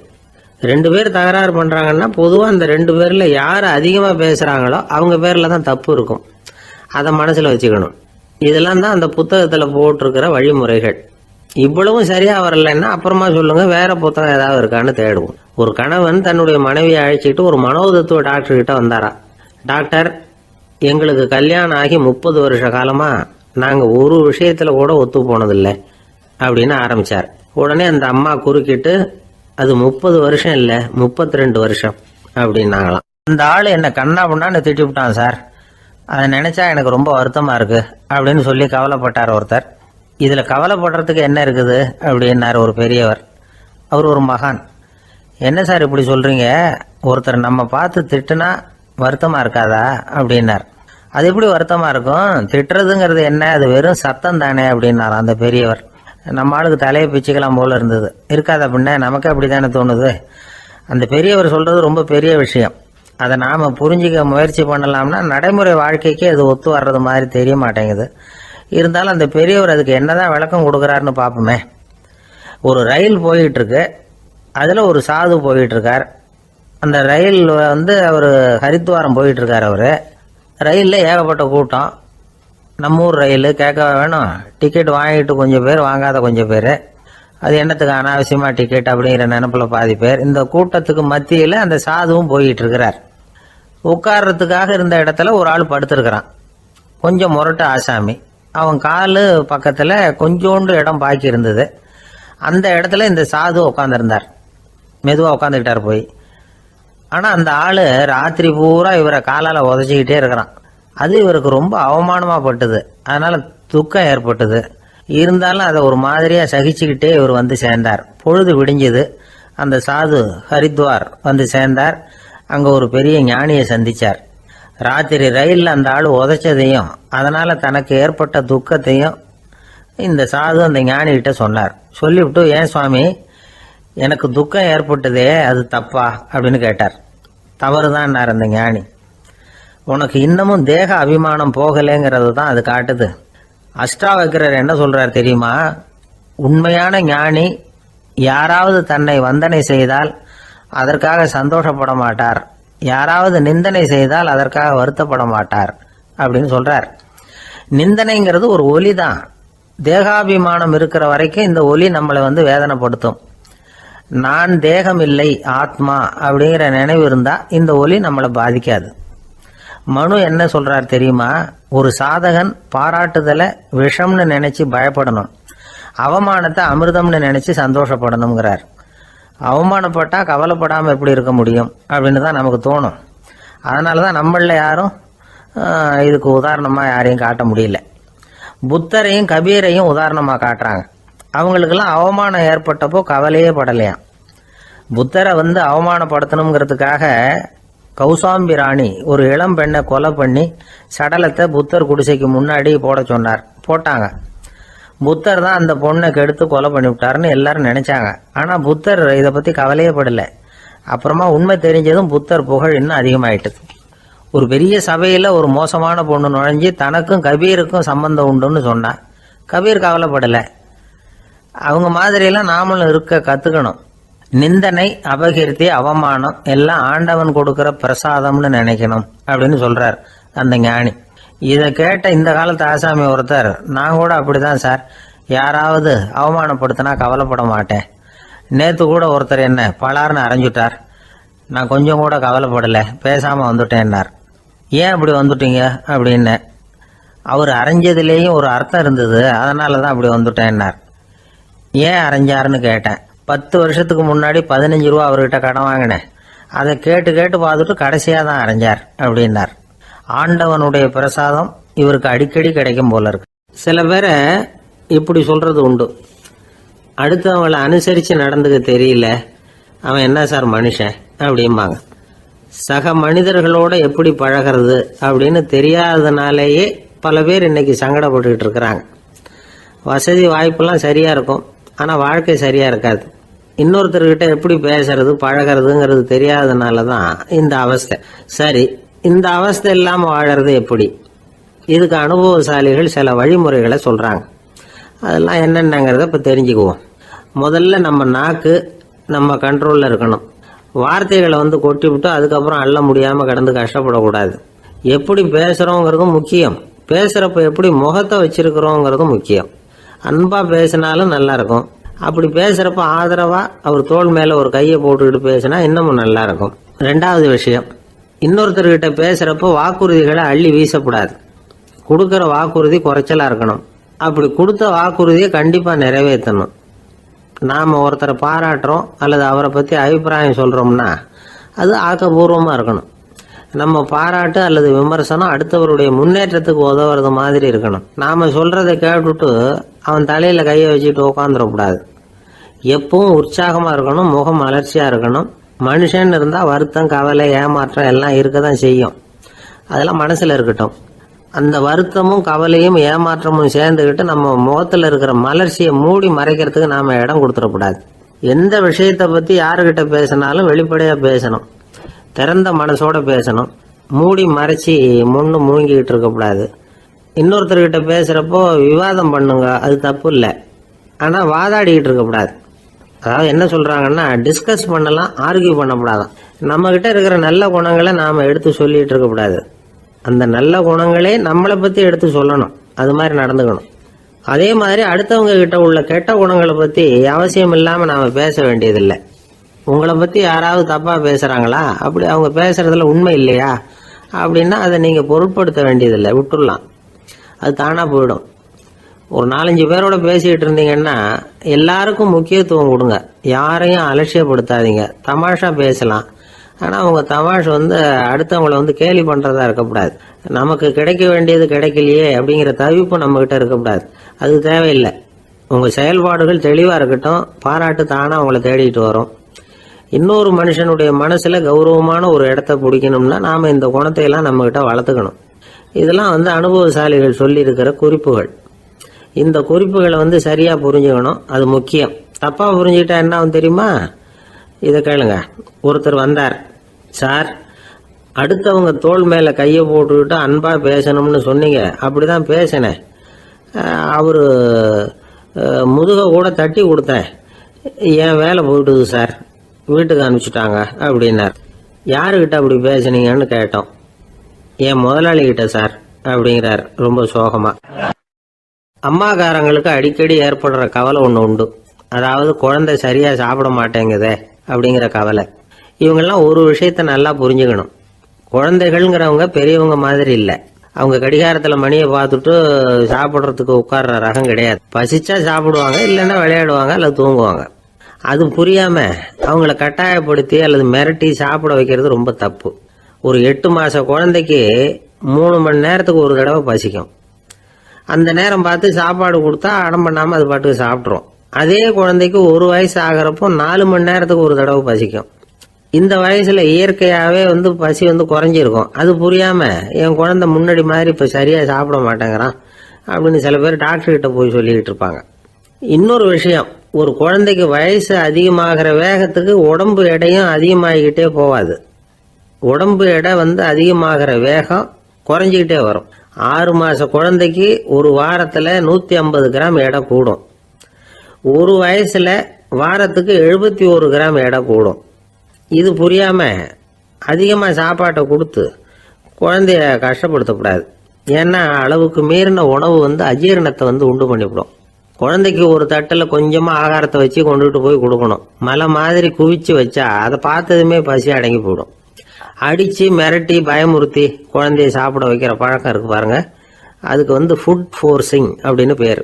2 பேர் தகராறு பண்றாங்கன்னா பொதுவா அந்த 2 பேர்ல யாரு அதிகமா பேசுறாங்களோ அவங்க பேர்ல தான் தப்பு இருக்கும். அதை மனசுல வச்சுக்கணும். இதெல்லாம் தான் அந்த புத்தகத்துல போட்டிருக்கிற வழிமுறைகள். இவ்வளவும் சரியா வரலன்னா அப்புறமா சொல்லுங்க, வேற புத்தகம் ஏதாவது இருக்கான்னு தேடுவோம். ஒரு கணவன் தன்னுடைய மனைவியை அழைச்சிட்டு ஒரு மனோதத்துவ டாக்டர் கிட்ட வந்தாரா. டாக்டர், எங்களுக்கு கல்யாணம் ஆகி 30 வருஷ காலமா நாங்க ஒரு விஷயத்துல கூட ஒத்து போனதில்லை அப்படின்னு ஆரம்பிச்சார். உடனே அந்த அம்மா குறுக்கிட்டு, அது 30 வருஷம் இல்ல 32 வருஷம் அப்படின்னாங்களாம். அந்த ஆளு என்ன கண்ணா பண்ணான்னு திட்டி விட்டான் சார், அதை நினைச்சா எனக்கு ரொம்ப வருத்தமா இருக்கு அப்படின்னு சொல்லி கவலைப்பட்டார் ஒருத்தர். இதுல கவலைப்படுறதுக்கு என்ன இருக்குது அப்படின்னாரு ஒரு பெரியவர். அவர் ஒரு மகான். என்ன சார் இப்படி சொல்றீங்க, ஒருத்தர் நம்ம பார்த்து திட்டுனா வருத்தமா இருக்காதா அப்படின்னார். அது எப்படி வருத்தமா இருக்கும், திட்டுறதுங்கிறது என்ன, அது வெறும் சத்தம் தானே அப்படின்னார் அந்த பெரியவர். நம்ம ஆளுக்கு தலையை பிச்சுக்கலாம் போல இருந்தது. இருக்காது அப்படின்னா நமக்கு அப்படித்தானே தோணுது. அந்த பெரியவர் சொல்றது ரொம்ப பெரிய விஷயம். அதை நாம புரிஞ்சிக்க முயற்சி பண்ணலாம்னா நடைமுறை வாழ்க்கைக்கு அது ஒத்து வர்றது மாதிரி தெரிய மாட்டேங்குது. இருந்தாலும் அந்த பெரியவர் அதுக்கு என்னதான் விளக்கம் கொடுக்குறாருன்னு பார்ப்போமே. ஒரு ரயில் போயிட்டு இருக்கு, அதுல ஒரு சாது போயிட்டு இருக்கார். அந்த ரயில் வந்து அவர் ஹரித்வாரம் போயிட்டு இருக்கார். அவரு ரயில்ல ஏகப்பட்ட கூட்டம். நம்ம ஊர் ரயில் கேட்க வேணும், டிக்கெட் வாங்கிட்டு கொஞ்சம் பேர், வாங்காத கொஞ்சம் பேர். அது என்னத்துக்கு அனாவசியமா டிக்கெட் அப்படிங்கிற நினைப்புல பாதி பேர். இந்த கூட்டத்துக்கு மத்தியில அந்த சாதுவும் போயிட்டு இருக்கிறார். உட்கார்றதுக்காக இருந்த இடத்துல ஒரு ஆள் படுத்திருக்கிறான், கொஞ்சம் முரட்டு ஆசாமி. அவன் காலு பக்கத்துல கொஞ்சோண்டு இடம் பாக்கி இருந்தது. அந்த இடத்துல இந்த சாது உட்கார்ந்திருந்தார். மெதுவாக உட்காந்துக்கிட்டார் போய். ஆனால் அந்த ஆள் ராத்திரி பூரா இவரை காலால் உதச்சிக்கிட்டே இருக்கிறான். அது இவருக்கு ரொம்ப அவமானமாக பட்டுது. அதனால் துக்கம் ஏற்பட்டது. இருந்தாலும் அதை ஒரு மாதிரியாக சகிச்சுக்கிட்டே இவர் வந்து சேர்ந்தார். பொழுது விடிஞ்சது. அந்த சாது ஹரித்வார் வந்து சேர்ந்தார். அங்கே ஒரு பெரிய ஞானியை சந்திச்சார். ராத்திரி ரயிலில் அந்த ஆள் உதைச்சதையும் அதனால் தனக்கு ஏற்பட்ட துக்கத்தையும் இந்த சாது அந்த ஞானிகிட்ட சொன்னார். சொல்லிவிட்டு, ஏன் சுவாமி, எனக்கு துக்கம் ஏற்பட்டதே அது தப்பா அப்படின்னு கேட்டார். தவறுதான்னார் அந்த ஞானி. உனக்கு இன்னமும் தேக அபிமானம் போகலைங்கிறது தான் அது காட்டுது. அஷ்டாவக்கிரர் என்ன சொல்றார் தெரியுமா? உண்மையான ஞானி யாராவது தன்னை வந்தனை செய்தால் அதற்காக சந்தோஷப்பட மாட்டார், யாராவது நிந்தனை செய்தால் அதற்காக வருத்தப்பட மாட்டார் அப்படின்னு சொல்றார். நிந்தனைங்கிறது ஒரு ஒலி தான். தேகாபிமானம் இருக்கிற வரைக்கும் இந்த ஒலி நம்மளை வந்து வேதனைப்படுத்தும். நான் தேகம் இல்லை, ஆத்மா அப்படிங்கிற நினைவு இருந்தா இந்த ஒலி நம்மளை பாதிக்காது. மனு என்ன சொல்றார் தெரியுமா? ஒரு சாதகன் பாராட்டுதலை விஷம்னு நினைச்சு பயப்படணும், அவமானத்தை அமிர்தம்னு நினைச்சு சந்தோஷப்படணுங்கிறார். அவமானப்பட்டா கவலைப்படாமல் எப்படி இருக்க முடியும் அப்படின்னு தான் நமக்கு தோணும். அதனால தான் நம்மள யாரும் இதுக்கு உதாரணமாக யாரையும் காட்ட முடியல. புத்தரையும் கபீரையும் உதாரணமாக காட்டுறாங்க. அவங்களுக்கெல்லாம் அவமானம் ஏற்பட்டப்போ கவலையே படலையாம். புத்தரை வந்து அவமானப்படுத்தணுங்கிறதுக்காக கௌசாம்பி ராணி ஒரு இளம் பெண்ணை கொலை பண்ணி சடலத்தை புத்தர் குடிசைக்கு முன்னாடி போட சொன்னார். போட்டாங்க. புத்தர் தான் அந்த பொண்ணை கெடுத்து கொலை பண்ணி விட்டாருன்னு எல்லாரும் நினைச்சாங்க. ஆனால் புத்தர் இதை பற்றி கவலையே படலை. அப்புறமா உண்மை தெரிஞ்சதும் புத்தர் புகழ் இன்னும் அதிகமாயிட்டது. ஒரு பெரிய சபையில் ஒரு மோசமான பொண்ணு நுழைஞ்சி தனக்கும் கபீருக்கும் சம்பந்தம் உண்டுன்னு சொன்னா. கபீர் கவலைப்படலை. அவங்க மாதிரியெல்லாம் நாமளும் இருக்க கற்றுக்கணும். நிந்தனை, அபகீர்த்தி, அவமானம் எல்லாம் ஆண்டவன் கொடுக்கிற பிரசாதம்னு நினைக்கணும் அப்படின்னு சொல்றார் அந்த ஞானி. இதை கேட்ட இந்த காலத்து ஆசாமி ஒருத்தர், நான் கூட அப்படிதான் சார், யாராவது அவமானப்படுத்தினா கவலைப்பட மாட்டேன். நேற்று கூட ஒருத்தர் என்ன பலார்னு அரைஞ்சுட்டார், நான் கொஞ்சம் கூட கவலைப்படலை, பேசாமல் வந்துட்டேன்னார். ஏன் அப்படி வந்துட்டீங்க அப்படின்னு. அவர் அரைஞ்சதுலேயும் ஒரு அர்த்தம் இருந்தது, அதனால தான் அப்படி வந்துட்டேன்னார். ஏன் அரைஞ்சாருன்னு கேட்டேன். 10 வருஷத்துக்கு முன்னாடி 15 ரூபா அவர்கிட்ட கடன் வாங்கினேன், அதை கேட்டு கேட்டு பார்த்துட்டு கடைசியாக தான் அரைஞ்சார் அப்படின்னார். ஆண்டவனுடைய பிரசாதம் இவருக்கு அடிக்கடி கிடைக்கும் போல இருக்கு. சில பேரை இப்படி சொல்றது உண்டு, அடுத்தவங்களை அனுசரித்து நடந்துக்க தெரியல, அவன் என்ன சார் மனுஷன் அப்படிம்பாங்க. சக மனிதர்களோட எப்படி பழகிறது அப்படின்னு தெரியாததுனாலேயே பல பேர் இன்னைக்கு சங்கடப்பட்டுக்கிட்டு இருக்கிறாங்க. வசதி வாய்ப்பெல்லாம் சரியாக இருக்கும், ஆனால் வாழ்க்கை சரியாக இருக்காது. இன்னொருத்தர்கிட்ட எப்படி பேசுறது பழகிறதுங்கிறது தெரியாததுனால தான் இந்த அவஸ்தை. சரி, இந்த அவஸ்தை இல்லாமல் வாழறது எப்படி? இதுக்கு அனுபவசாலிகள் சில வழிமுறைகளை சொல்கிறாங்க. அதெல்லாம் என்னென்னங்கிறத இப்போ தெரிஞ்சுக்குவோம். முதல்ல நம்ம நாக்கு நம்ம கண்ட்ரோலில் இருக்கணும். வார்த்தைகளை வந்து கொட்டிவிட்டு அதுக்கப்புறம் அள்ள முடியாமல் கிடந்து கஷ்டப்படக்கூடாது. எப்படி பேசுகிறோங்கிறதும் முக்கியம், பேசுகிறப்ப எப்படி முகத்தை வச்சிருக்கிறோங்கிறதும் முக்கியம். அன்பாக பேசினாலும் நல்லாயிருக்கும். அப்படி பேசுகிறப்ப ஆதரவாக அவர் தோள் மேலே ஒரு கையை போட்டுக்கிட்டு பேசினா இன்னமும் நல்லாயிருக்கும். 2வது விஷயம், இன்னொருத்தர்கிட்ட பேசுகிறப்போ வாக்குறுதிகளை அள்ளி வீசக்கூடாது. கொடுக்குற வாக்குறுதி குறைச்சலாக இருக்கணும். அப்படி கொடுத்த வாக்குறுதியை கண்டிப்பாக நிறைவேற்றணும். நாம் ஒருத்தரை பாராட்டுறோம் அல்லது அவரை பற்றி அபிப்பிராயம் சொல்கிறோம்னா அது ஆக்கப்பூர்வமாக இருக்கணும். நம்ம பாராட்டு அல்லது விமர்சனம் அடுத்தவருடைய முன்னேற்றத்துக்கு உதவுறது மாதிரி இருக்கணும். நாம் சொல்கிறத கேட்டுட்டு அவன் தலையில் கையை வச்சுட்டு உட்காந்துடக்கூடாது. எப்பவும் உற்சாகமாக இருக்கணும், முகம் மலர்ச்சியாக இருக்கணும். மனுஷன் இருந்தால் வருத்தம், கவலை, ஏமாற்றம் எல்லாம் இருக்க தான் செய்யும். அதெல்லாம் மனசில் இருக்கட்டும். அந்த வருத்தமும் கவலையும் ஏமாற்றமும் சேர்ந்துக்கிட்டு நம்ம முகத்தில் இருக்கிற மலர்ச்சியை மூடி மறைக்கிறதுக்கு நாம் இடம் கொடுத்துடக்கூடாது. எந்த விஷயத்தை பற்றி யாருக்கிட்ட பேசினாலும் வெளிப்படையாக பேசணும், திறந்த மனசோட பேசணும். மூடி மறைச்சி முன்னு மூங்கிக்கிட்டு இருக்கக்கூடாது. இன்னொருத்தர்கிட்ட பேசுகிறப்போ விவாதம் பண்ணுங்க, அது தப்பு இல்லை. ஆனால் வாதாடிக்கிட்டு இருக்கக்கூடாது. அதாவது என்ன சொல்கிறாங்கன்னா, டிஸ்கஸ் பண்ணலாம், ஆர்கியூ பண்ணக்கூடாதான். நம்மக்கிட்ட இருக்கிற நல்ல குணங்களை நாம் எடுத்து சொல்லிகிட்டு இருக்கக்கூடாது. அந்த நல்ல குணங்களே நம்மளை பற்றி எடுத்து சொல்லணும், அது மாதிரி நடந்துக்கணும். அதே மாதிரி அடுத்தவங்க கிட்ட உள்ள கெட்ட குணங்களை பற்றி அவசியம் இல்லாமல் நாம் பேச வேண்டியதில்லை. உங்களை பற்றி யாராவது தப்பாக பேசுகிறாங்களா, அப்படி அவங்க பேசுகிறதுல உண்மை இல்லையா அப்படின்னா அதை நீங்கள் பொருட்படுத்த வேண்டியதில்லை, விட்டுடலாம். அது தானாக போயிடும். ஒரு 4-5 பேரோட பேசிக்கிட்டு இருந்தீங்கன்னா எல்லாருக்கும் முக்கியத்துவம் கொடுங்க, யாரையும் அலட்சியப்படுத்தாதீங்க. தமாஷா பேசலாம், ஆனால் அவங்க தமாஷ் அடுத்தவங்களை கேலி பண்ணுறதா இருக்கக்கூடாது. நமக்கு கிடைக்க வேண்டியது கிடைக்கலையே அப்படிங்கிற தவிப்பு நம்மக்கிட்ட இருக்கக்கூடாது, அது தேவையில்லை. உங்கள் செயல்பாடுகள் தெளிவாக இருக்கட்டும், பாராட்டு தானாக அவங்கள தேடிட்டு வரும். இன்னொரு மனுஷனுடைய மனசில் கௌரவமான ஒரு இடத்த பிடிக்கணும்னா நாம் இந்த குணத்தையெல்லாம் நம்மக்கிட்ட வளர்த்துக்கணும். இதெல்லாம் அனுபவசாலிகள் சொல்லியிருக்கிற குறிப்புகள். இந்த குறிப்புகளை சரியாக புரிஞ்சுக்கணும், அது முக்கியம். தப்பாக புரிஞ்சுக்கிட்டா என்ன ஆகும் தெரியுமா? இதை கேளுங்க. ஒருத்தர் வந்தார், சார் அடுத்தவங்க தோள் மேலே கையை போட்டுக்கிட்டு அன்பாக பேசணும்னு சொன்னீங்க, அப்படிதான் பேசினேன். அவர் முதுக கூட தட்டி கொடுத்தேன், என் வேலை போயிட்டுது சார், வீட்டுக்கு அனுப்பிச்சிட்டாங்க அப்படின்னார். யாருக்கிட்ட அப்படி பேசுனீங்கன்னு கேட்டோம். என் முதலாளிகிட்ட சார் அப்படிங்கிறார் ரொம்ப சோகமா. அம்மாக்காரங்களுக்கு அடிக்கடி ஏற்படுற கவலை ஒன்று உண்டு, அதாவது குழந்தை சரியா சாப்பிட மாட்டேங்குதே அப்படிங்கிற கவலை. இவங்கெல்லாம் ஒரு விஷயத்த நல்லா புரிஞ்சுக்கணும். குழந்தைகள்ங்கிறவங்க பெரியவங்க மாதிரி இல்லை. அவங்க கடிகாரத்தில் மணியை பார்த்துட்டு சாப்பிட்றதுக்கு உட்கார்ற ரகம் கிடையாது. பசிச்சா சாப்பிடுவாங்க, இல்லைன்னா விளையாடுவாங்க அல்லது தூங்குவாங்க. அது புரியாம அவங்கள கட்டாயப்படுத்தி அல்லது மிரட்டி சாப்பிட வைக்கிறது ரொம்ப தப்பு. ஒரு 8 மாச குழந்தைக்கு 3 மணி நேரத்துக்கு ஒரு தடவை பசிக்கும். அந்த நேரம் பார்த்து சாப்பாடு கொடுத்தா அடம் பண்ணாமல் அது பாட்டுக்கு சாப்பிட்றோம். அதே குழந்தைக்கு 1 வயசு ஆகிறப்போ 4 மணி நேரத்துக்கு ஒரு தடவை பசிக்கும். இந்த வயசுல இயற்கையாகவே பசி குறைஞ்சிருக்கும். அது புரியாம என் குழந்தை முன்னாடி மாதிரி இப்போ சரியா சாப்பிட மாட்டேங்கிறான் அப்படின்னு சில பேர் டாக்டர்கிட்ட போய் சொல்லிக்கிட்டு இருப்பாங்க. இன்னொரு விஷயம், ஒரு குழந்தைக்கு வயசு அதிகமாகிற வேகத்துக்கு உடம்பு எடையும் அதிகமாகிக்கிட்டே போவாது. உடம்பு எடை அதிகமாகிற வேகம் குறைஞ்சிக்கிட்டே வரும். 6 மாச குழந்தைக்கு ஒரு வாரத்தில் 150 கிராம் எடை கூடும். ஒரு வயசுல வாரத்துக்கு 71 கிராம் எடை கூடும். இது புரியாம அதிகமாக சாப்பாட்டை கொடுத்து குழந்தைய கஷ்டப்படுத்தக்கூடாது. ஏன்னா அளவுக்கு மீறின உணவு அஜீரணத்தை உண்டு பண்ணிவிடும். குழந்தைக்கு ஒரு தட்டில் கொஞ்சமாக ஆகாரத்தை வச்சு கொண்டுகிட்டு போய் கொடுக்கணும். மலை மாதிரி குவிச்சு வச்சா அதை பார்த்ததுமே பசி அடங்கி போயிடும். அடித்து மிரட்டி பயமுறுத்தி குழந்தைய சாப்பிட வைக்கிற பழக்கம் இருக்கு பாருங்க, அதுக்கு ஃபுட் ஃபோர்ஸிங் அப்படின்னு பேர்.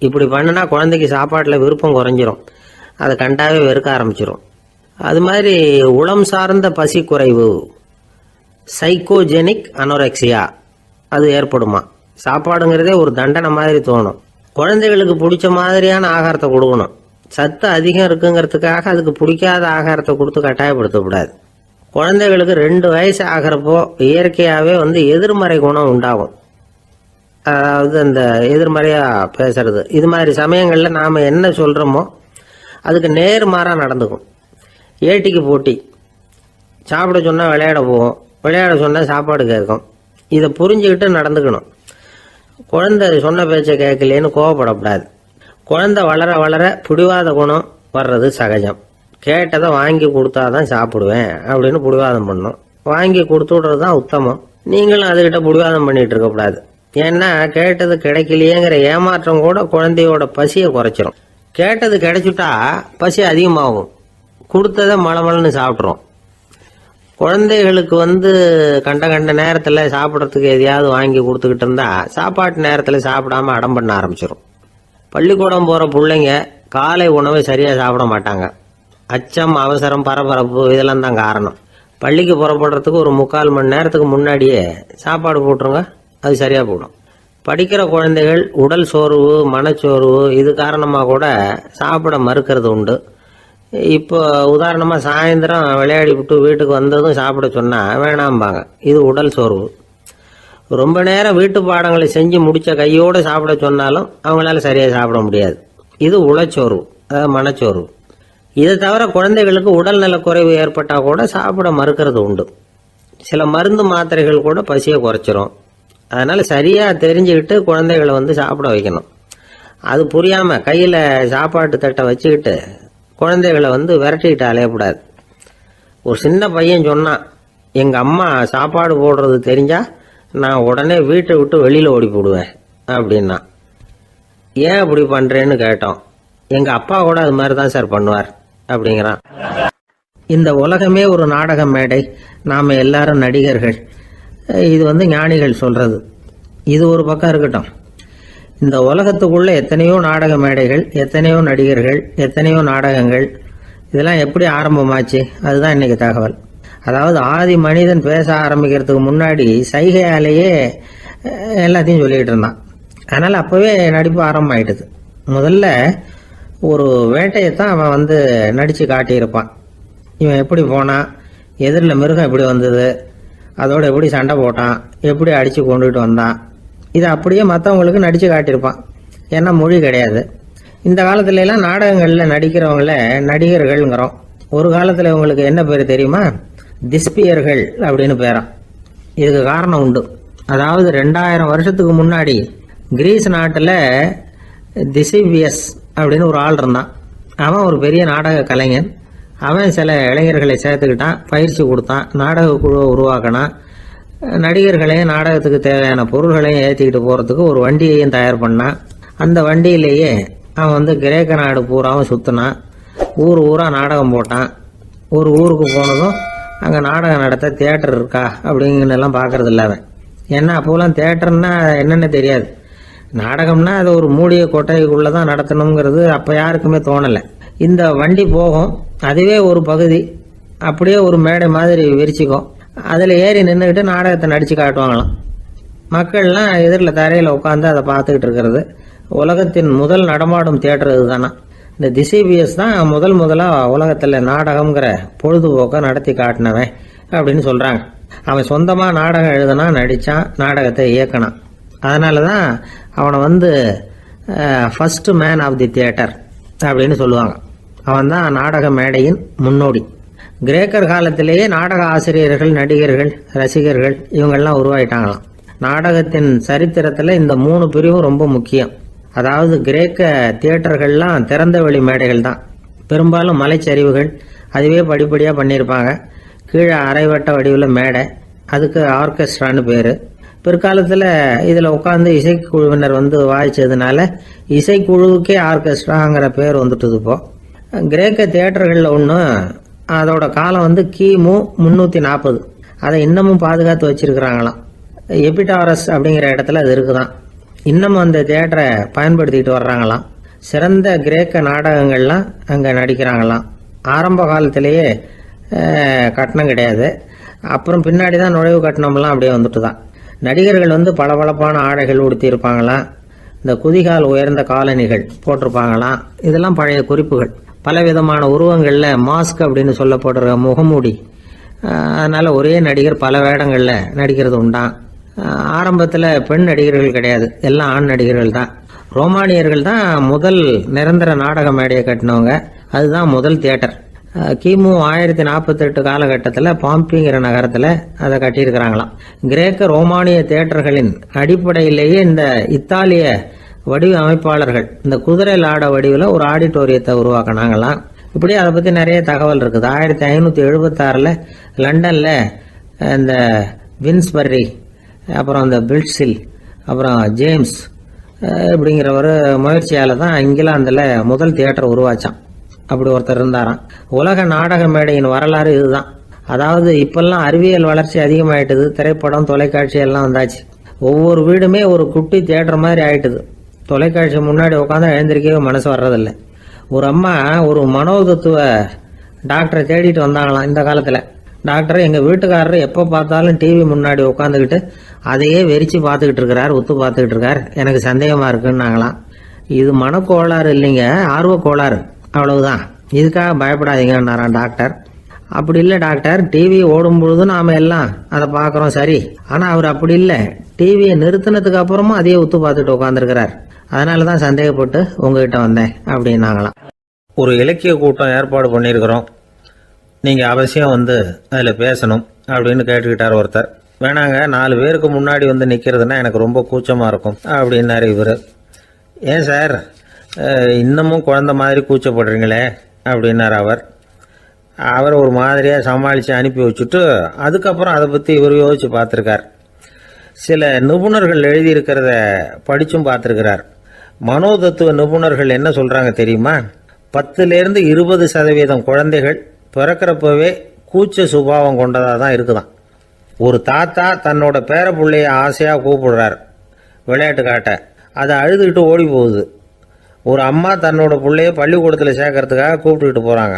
இப்படி பண்ணுனா குழந்தைக்கு சாப்பாட்டில் விருப்பம் குறைஞ்சிரும், அதை கண்டாவே வெறுக்க ஆரம்பிச்சிடும். அது மாதிரி உளம் சார்ந்த பசி குறைவு, சைக்கோஜெனிக் அனோரெக்சியா, அது ஏற்படுமா. சாப்பாடுங்கிறதே ஒரு தண்டனை மாதிரி தோணும். குழந்தைகளுக்கு பிடிச்ச மாதிரியான ஆகாரத்தை கொடுக்கணும். சத்து அதிகம் இருக்குங்கிறதுக்காக அதுக்கு பிடிக்காத ஆகாரத்தை கொடுத்து கட்டாயப்படுத்தக்கூடாது. குழந்தைகளுக்கு 2 வயசு ஆகிறப்போ இயற்கையாகவே எதிர்மறை குணம் உண்டாகும். அதாவது அந்த எதிர்மறையாக பேசுறது. இது மாதிரி சமயங்களில் நாம் என்ன சொல்கிறோமோ அதுக்கு நேர்மாறாக நடந்துக்கும். ஏட்டிக்கு போட்டி, சாப்பிட சொன்னால் விளையாட போவோம், விளையாட சொன்னால் சாப்பாடு கேட்கும். இதை புரிஞ்சுக்கிட்டு நடந்துக்கணும். குழந்தை சொன்ன பேச்சை கேட்கலேன்னு கோவப்படக்கூடாது. குழந்தை வளர வளர பிடிவாத குணம் வர்றது சகஜம். கேட்டதை வாங்கி கொடுத்தாதான் சாப்பிடுவேன் அப்படின்னு பிடிவாதம் பண்ணும். வாங்கி கொடுத்து விடுறது தான் உத்தமம். நீங்களும் அதுகிட்ட பிடிவாதம் பண்ணிட்டு இருக்கக்கூடாது. ஏன்னா கேட்டது கிடைக்கலையேங்கிற ஏமாற்றம் கூட குழந்தையோட பசியை குறைச்சிரும். கேட்டது கிடைச்சிட்டா பசி அதிகமாகும், கொடுத்ததை மளமளன்னு சாப்பிட்றோம். குழந்தைகளுக்கு கண்ட நேரத்தில் சாப்பிட்றதுக்கு எதையாவது வாங்கி கொடுத்துக்கிட்டு இருந்தா சாப்பாட்டு நேரத்தில் சாப்பிடாம அடம் பண்ண ஆரம்பிச்சிடும். பள்ளிக்கூடம் போகிற பிள்ளைங்க காலை உணவை சரியாக சாப்பிட மாட்டாங்க. அச்சம், அவசரம், பரபரப்பு இதெல்லாம் தான் காரணம். பள்ளிக்கு புறப்படுறதுக்கு ஒரு 3/4 மணி நேரத்துக்கு முன்னாடியே சாப்பாடு போட்டுருங்க, அது சரியாக போடும். படிக்கிற குழந்தைகள் உடல் சோர்வு, மனச்சோர்வு இது காரணமாக கூட சாப்பிட மறுக்கிறது உண்டு. இப்போ உதாரணமாக சாயந்தரம் விளையாடி விட்டு வீட்டுக்கு வந்ததும் சாப்பிட சொன்னால் வேணாம்பாங்க. இது உடல் சோர்வு. ரொம்ப நேரம் வீட்டு பாடங்களை செஞ்சு முடித்த கையோடு சாப்பிட சொன்னாலும் அவங்களால சரியாக சாப்பிட முடியாது. இது உளச்சோர்வு, அதாவது மனச்சோர்வு. இதை தவிர குழந்தைகளுக்கு உடல் நலக்குறைவு ஏற்பட்டால் கூட சாப்பிட மறுக்கிறது உண்டு. சில மருந்து மாத்திரைகள் கூட பசியை குறைச்சிரும். அதனால் சரியாக தெரிஞ்சுக்கிட்டு குழந்தைகளை சாப்பிட வைக்கணும். அது புரியாமல் கையில் சாப்பாட்டு தட்டை வச்சுக்கிட்டு குழந்தைகளை விரட்டிக்கிட்டு அலையக்கூடாது. ஒரு சின்ன பையன் சொன்னான், எங்கள் அம்மா சாப்பாடு போடுறது தெரிஞ்சா நான் உடனே வீட்டை விட்டு வெளியில் ஓடி போடுவேன் அப்படின்னா. ஏன் அப்படி பண்ணுறேன்னு கேட்டோம். எங்கள் அப்பா கூட அது மாதிரி தான் சார் பண்ணுவார் அப்படிங்கிறான். இந்த உலகமே ஒரு நாடக மேடை, நாம் எல்லாரும் நடிகர்கள். இது ஞானிகள் சொல்கிறது. இது ஒரு பக்கம் இருக்கட்டும். இந்த உலகத்துக்குள்ள எத்தனையோ நாடக மேடைகள், எத்தனையோ நடிகர்கள், எத்தனையோ நாடகங்கள், இதெல்லாம் எப்படி ஆரம்பமாச்சு? அதுதான் இன்னைக்கு தகவல். அதாவது ஆதி மனிதன் பேச ஆரம்பிக்கிறதுக்கு முன்னாடி சைகையாலேயே எல்லாத்தையும் சொல்லிக்கிட்டு இருந்தான். அதனால் அப்போவே நடிப்பு ஆரம்பமாயிட்டுது. முதல்ல ஒரு வேட்டையைத்தான் அவன் நடித்து காட்டியிருப்பான். இவன் எப்படி போனான், எதிரில் மிருகம் எப்படி வந்தது, அதோட எப்படி சண்டை போட்டான், எப்படி அடித்து கொண்டுகிட்டு வந்தான், இதை அப்படியே மற்றவங்களுக்கு நடித்து காட்டியிருப்பான். ஏன்னா மொழி கிடையாது. இந்த காலத்துல எல்லாம் நாடகங்களில் நடிக்கிறவங்கள நடிகர்கள்ங்கிறோம். ஒரு காலத்தில் இவங்களுக்கு என்ன பேர் தெரியுமா? திஸ்பியர்கள் அப்படின்னு பேராம். இதுக்கு காரணம் உண்டு. அதாவது 2000 வருஷத்துக்கு முன்னாடி கிரீஸ் நாட்டில் திசிபியஸ் அப்படின்னு ஒரு ஆள் இருந்தான். அவன் ஒரு பெரிய நாடக கலைஞன். அவன் சில இளைஞர்களை சேர்த்துக்கிட்டான், பயிற்சி கொடுத்தான், நாடக குழுவை உருவாக்கினான். நடிகர்களையும் நாடகத்துக்கு தேவையான பொருள்களையும் ஏற்றிக்கிட்டு போகிறதுக்கு ஒரு வண்டியையும் தயார் பண்ணான். அந்த வண்டியிலேயே அவன் கிரேக்க நாடு பூராவும் சுற்றினான். ஊர் ஊராக நாடகம் போட்டான். ஒரு ஊருக்கு போனதும் அங்கே நாடகம் நடத்த தியேட்டர் இருக்கா அப்படிங்கன்னெல்லாம் பார்க்கறது இல்லை அவன். ஏன்னா அப்போலாம் தியேட்டர்னா என்னென்ன தெரியாது. நாடகம்னா அது ஒரு மூடிய கொட்டைக்குள்ளே தான் நடத்தணுங்கிறது அப்போ யாருக்குமே தோணலை. இந்த வண்டி போகும், அதுவே ஒரு பகுதி அப்படியே ஒரு மேடை மாதிரி விரிச்சிக்கும். அதில் ஏறி நின்றுக்கிட்டு நாடகத்தை நடித்து காட்டுவாங்களாம். மக்கள்லாம் எதிரில் தரையில் உட்காந்து அதை பார்த்துக்கிட்டு இருக்கிறது. உலகத்தின் முதல் நடமாடும் தியேட்டர் இதுதானா. இந்த திசிபியஸ் தான் முதலாக உலகத்தில் நாடகம்ங்கிற பொழுதுபோக்கை நடத்தி காட்டினவன் அப்படின்னு சொல்கிறாங்க. அவன் சொந்தமாக நாடகம் எழுதுனா, நடித்தான், நாடகத்தை இயக்கினான். அதனால தான் அவனை first man of the theatre அப்படின்னு சொல்லுவாங்க. அவன் தான் நாடக மேடையின் முன்னோடி. கிரேக்கர் காலத்திலேயே நாடக ஆசிரியர்கள், நடிகர்கள், ரசிகர்கள் இவங்கெல்லாம் உருவாயிட்டாங்களாம். நாடகத்தின் சரித்திரத்தில் இந்த 3 பிரிவும் ரொம்ப முக்கியம். அதாவது கிரேக்க தியேட்டர்கள்லாம் திறந்த வெளி மேடைகள் தான். பெரும்பாலும் மலைச்சரிவுகள், அதுவே படிப்படியாக பண்ணியிருப்பாங்க. கீழே அரைவட்ட வடிவில் மேடை, அதுக்கு ஆர்கெஸ்ட்ரான்னு பேர். பிற்காலத்தில் இதில் உட்காந்து இசைக்குழுவினர் வாய்ச்சதுனால இசைக்குழுவுக்கே ஆர்கெஸ்ட்ராங்கிற பேர் வந்துட்டுது. இப்போ கிரேக்க தியேட்டர்களில் ஒன்று, அதோட காலம் கிமு 340. அதை இன்னமும் பாதுகாத்து வச்சிருக்கிறாங்களாம். எபிடாரஸ் அப்படிங்கிற இடத்துல அது இருக்குதான். இன்னமும் அந்த தியேட்டரை பயன்படுத்திக்கிட்டு வர்றாங்களாம். சிறந்த கிரேக்க நாடகங்கள்லாம் அங்கே நடிக்கிறாங்களாம். ஆரம்ப காலத்திலேயே கட்டணம் கிடையாது. அப்புறம் பின்னாடி தான் நுழைவு கட்டணம்லாம் அப்படியே வந்துட்டு தான். நடிகர்கள் பளபளப்பான ஆடைகள் உடுத்தியிருப்பாங்களாம். இந்த குதிகால் உயர்ந்த காலணிகள் போட்டிருப்பாங்களாம். இதெல்லாம் பழைய குறிப்புகள். பலவிதமான உருவங்களில் மாஸ்க் அப்படின்னு சொல்லப்படுற முகமூடி. அதனால் ஒரே நடிகர் பல வேடங்களில் நடிக்கிறது உண்டான். ஆரம்பத்தில் பெண் நடிகர்கள் கிடையாது, எல்லாம் ஆண் நடிகர்கள் தான். ரோமானியர்கள் தான் முதல் நிரந்தர நாடக மேடையை கட்டினவங்க. அதுதான் முதல் தியேட்டர். கிமு 1048 காலகட்டத்தில் பாம்பிங்கிற நகரத்தில் அதை கட்டியிருக்கிறாங்களாம். கிரேக்க ரோமானிய தியேட்டர்களின் அடிப்படையிலேயே இந்த இத்தாலிய வடிவ அமைப்பாளர்கள் இந்த குதிரை லாட வடிவில் ஒரு ஆடிட்டோரியத்தை உருவாக்கினாங்களாம். இப்படி அதை பற்றி நிறைய தகவல் இருக்குது. 1576 லண்டனில் இந்த வின்ஸ்பர்ரி, அப்புறம் இந்த பில்ட்ஸில், அப்புறம் ஜேம்ஸ் இப்படிங்கிற ஒரு முயற்சியால் தான் இங்கிலாந்தில் முதல் தியேட்டர் உருவாச்சான். அப்படி ஒருத்தர் இருந்தாராம். உலக நாடக மேடையின் வரலாறு இதுதான். அதாவது இப்பெல்லாம் அறிவியல் வளர்ச்சி அதிகமாயிட்டுது. திரைப்படம், தொலைக்காட்சி எல்லாம் வந்தாச்சு. ஒவ்வொரு வீடுமே ஒரு குட்டி தியேட்டர் மாதிரி ஆயிட்டுது. தொலைக்காட்சி முன்னாடி உட்காந்து எழுந்திருக்கவே மனசு வர்றதில்லை. ஒரு அம்மா ஒரு மனோதத்துவ டாக்டரை தேடிட்டு வந்தாங்களாம் இந்த காலத்தில். டாக்டர், எங்கள் வீட்டுக்காரர் எப்போ பார்த்தாலும் டிவி முன்னாடி உட்காந்துக்கிட்டு அதையே வெறிச்சு பார்த்துக்கிட்டு இருக்கிறார், உத்து பார்த்துக்கிட்டு இருக்கார், எனக்கு சந்தேகமாக இருக்குன்னாங்களாம். இது மனக்கோளாறு இல்லைங்க, ஆர்வக்கோளாறு, அவ்வளவுதான், இதுக்காக பயப்படாதீங்கன்னாராம் டாக்டர். அப்படி இல்லை டாக்டர், டிவி ஓடும் பொழுது நாம் எல்லாம் அதை பார்க்குறோம் சரி, ஆனால் அவர் அப்படி இல்லை, டிவியை நிறுத்தினதுக்கு அப்புறமும் அதையே உத்து பார்த்துட்டு உட்காந்துருக்கிறார், அதனால தான் சந்தேகப்பட்டு உங்ககிட்ட வந்தேன் அப்படின்னாங்களாம். ஒரு இலக்கிய கூட்டம் ஏற்பாடு பண்ணியிருக்கிறோம், நீங்கள் அவசியம் அதில் பேசணும் அப்படின்னு கேட்டுக்கிட்டார் ஒருத்தர். வேணாங்க, 4 பேருக்கு முன்னாடி நிற்கிறதுனா எனக்கு ரொம்ப கூச்சமாக இருக்கும் அப்படின்னாரு இவர். ஏன் சார் இன்னமும் குழந்த மாதிரி கூச்சப்படுறீங்களே அப்படின்னார் அவர் ஒரு மாதிரியாக சமாளித்து அனுப்பி வச்சுட்டு அதுக்கப்புறம் அதை பற்றி இவர் யோசித்து பார்த்துருக்கார். சில நிபுணர்கள் எழுதியிருக்கிறத படித்தும் பார்த்துருக்கிறார். மனோதத்துவ நிபுணர்கள் என்ன சொல்கிறாங்க தெரியுமா? 10லேருந்து 20% குழந்தைகள் பிறக்கிறப்பவே கூச்ச சுபாவம் கொண்டதாக தான் இருக்குதான். ஒரு தாத்தா தன்னோட பேர பிள்ளைய ஆசையாக கூப்பிடுறார் விளையாட்டு காட்ட. அதை அழுதுகிட்டு ஓடி போகுது. ஒரு அம்மா தன்னோட பிள்ளைய பள்ளிக்கூடத்தில் சேர்க்கறதுக்காக கூப்பிட்டுக்கிட்டு போகிறாங்க.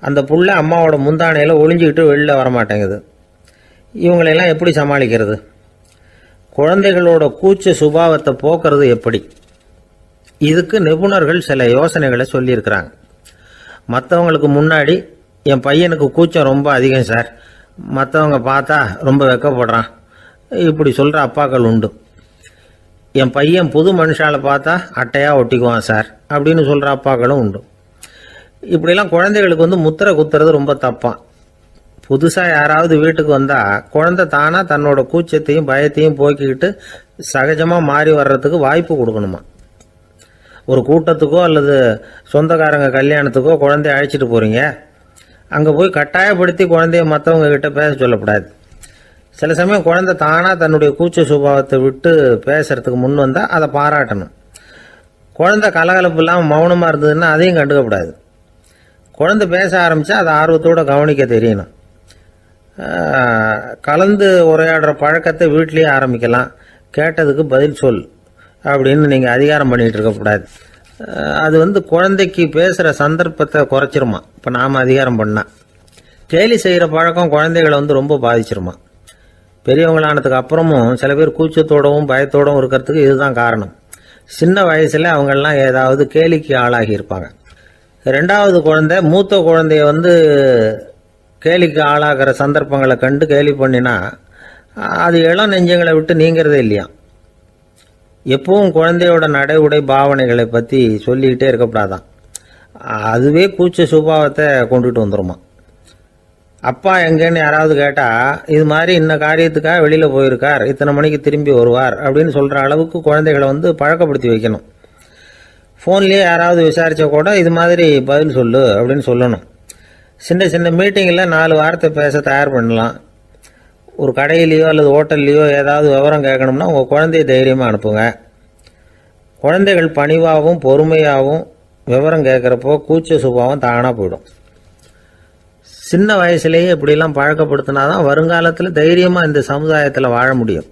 அந்த புள்ள அம்மாவோட முந்தானையில் ஒளிஞ்சிக்கிட்டு வெளில வரமாட்டேங்குது. இவங்களையெல்லாம் எப்படி சமாளிக்கிறது? குழந்தைகளோட கூச்ச சுபாவத்தை போக்குறது எப்படி? இதுக்கு நிபுணர்கள் சில யோசனைகளை சொல்லியிருக்கிறாங்க. மற்றவங்களுக்கு முன்னாடி என் பையனுக்கு கூச்சம் ரொம்ப அதிகம் சார், மற்றவங்க பார்த்தா ரொம்ப வெக்கப்படுறான், இப்படி சொல்கிற அப்பாக்கள் உண்டு. என் பையன் புது மனுஷால பார்த்தா அட்டையாக ஒட்டிக்குவான் சார் அப்படின்னு சொல்கிற அப்பாக்களும் உண்டு. இப்படிலாம் குழந்தைகளுக்கு முத்திரை குத்துறது ரொம்ப தப்பான். புதுசாக யாராவது வீட்டுக்கு வந்தால் குழந்தை தானாக தன்னோட கூச்சத்தையும் பயத்தையும் போக்கிக்கிட்டு சகஜமாக மாறி வர்றதுக்கு வாய்ப்பு கொடுக்கணுமா. ஒரு கூட்டத்துக்கோ அல்லது சொந்தக்காரங்க கல்யாணத்துக்கோ குழந்தைய அழைச்சிட்டு போகிறீங்க, அங்கே போய் கட்டாயப்படுத்தி குழந்தைய மற்றவங்க கிட்ட பேச சொல்லக்கூடாது. சில சமயம் குழந்தை தானாக தன்னுடைய கூச்ச சுபாவத்தை விட்டு பேசுறதுக்கு முன் வந்தால் அதை பாராட்டணும். குழந்தை கலகலப்பு இல்லாமல் மௌனமாக இருந்ததுன்னா அதையும் கண்டுக்கக்கூடாது. குழந்தை பேச ஆரம்பித்தா அதை ஆர்வத்தோடு கவனிக்க தெரியணும். கலந்து உரையாடுற பழக்கத்தை வீட்லேயே ஆரம்பிக்கலாம். கேட்டதுக்கு பதில் சொல் அப்படின்னு நீங்கள் அதிகாரம் பண்ணிகிட்டு இருக்கக்கூடாது. அது குழந்தைக்கு பேசுகிற சந்தர்ப்பத்தை குறைச்சிருமா. இப்போ நாம் அதிகாரம் பண்ணால் கேலி செய்கிற பழக்கம் குழந்தைகளை ரொம்ப பாதிச்சிருமா. பெரியவங்களானதுக்கு அப்புறமும் சில பேர் கூச்சத்தோடவும் பயத்தோடவும் இருக்கிறதுக்கு இதுதான் காரணம். சின்ன வயசில் அவங்கெல்லாம் ஏதாவது கேலிக்கு ஆளாகி இருப்பாங்க. ரெண்டாவது குழந்தை மூத்த குழந்தைய கேலிக்கு ஆளாகிற சந்தர்ப்பங்களை கண்டு கேலி பண்ணினா அது இளம் நெஞ்சங்களை விட்டு நீங்கிறதே இல்லையா. எப்பவும் குழந்தையோட நடை உடை பாவனைகளை பற்றி சொல்லிக்கிட்டே இருக்கக்கூடாதான். அதுவே கூச்ச சுபாவத்தை கொண்டுட்டு வந்துருமா. அப்பா எங்கேன்னு யாராவது கேட்டால் இது மாதிரி இன்ன காரியத்துக்காக வெளியில் போயிருக்கார், இத்தனை மணிக்கு திரும்பி வருவார் அப்படின்னு சொல்கிற அளவுக்கு குழந்தைகளை பழக்கப்படுத்தி வைக்கணும். ஃபோன்லேயே யாராவது விசாரித்தா கூட இது மாதிரி பதில் சொல்லு அப்படின்னு சொல்லணும். சின்ன சின்ன மீட்டிங்கில் 4 வார்த்தை பேச தயார் பண்ணலாம். ஒரு கடையிலையோ அல்லது ஹோட்டல்லையோ ஏதாவது விவரம் கேட்கணும்னா உங்கள் குழந்தைய தைரியமாக அனுப்புங்க. குழந்தைகள் பணிவாகவும் பொறுமையாகவும் விவரம் கேட்குறப்போ கூச்ச சுபாவம் தானாக போயிடும். சின்ன வயசுலேயே இப்படிலாம் பழக்கப்படுத்தினா தான் வருங்காலத்தில் தைரியமாக இந்த சமுதாயத்தில் வாழ முடியும்.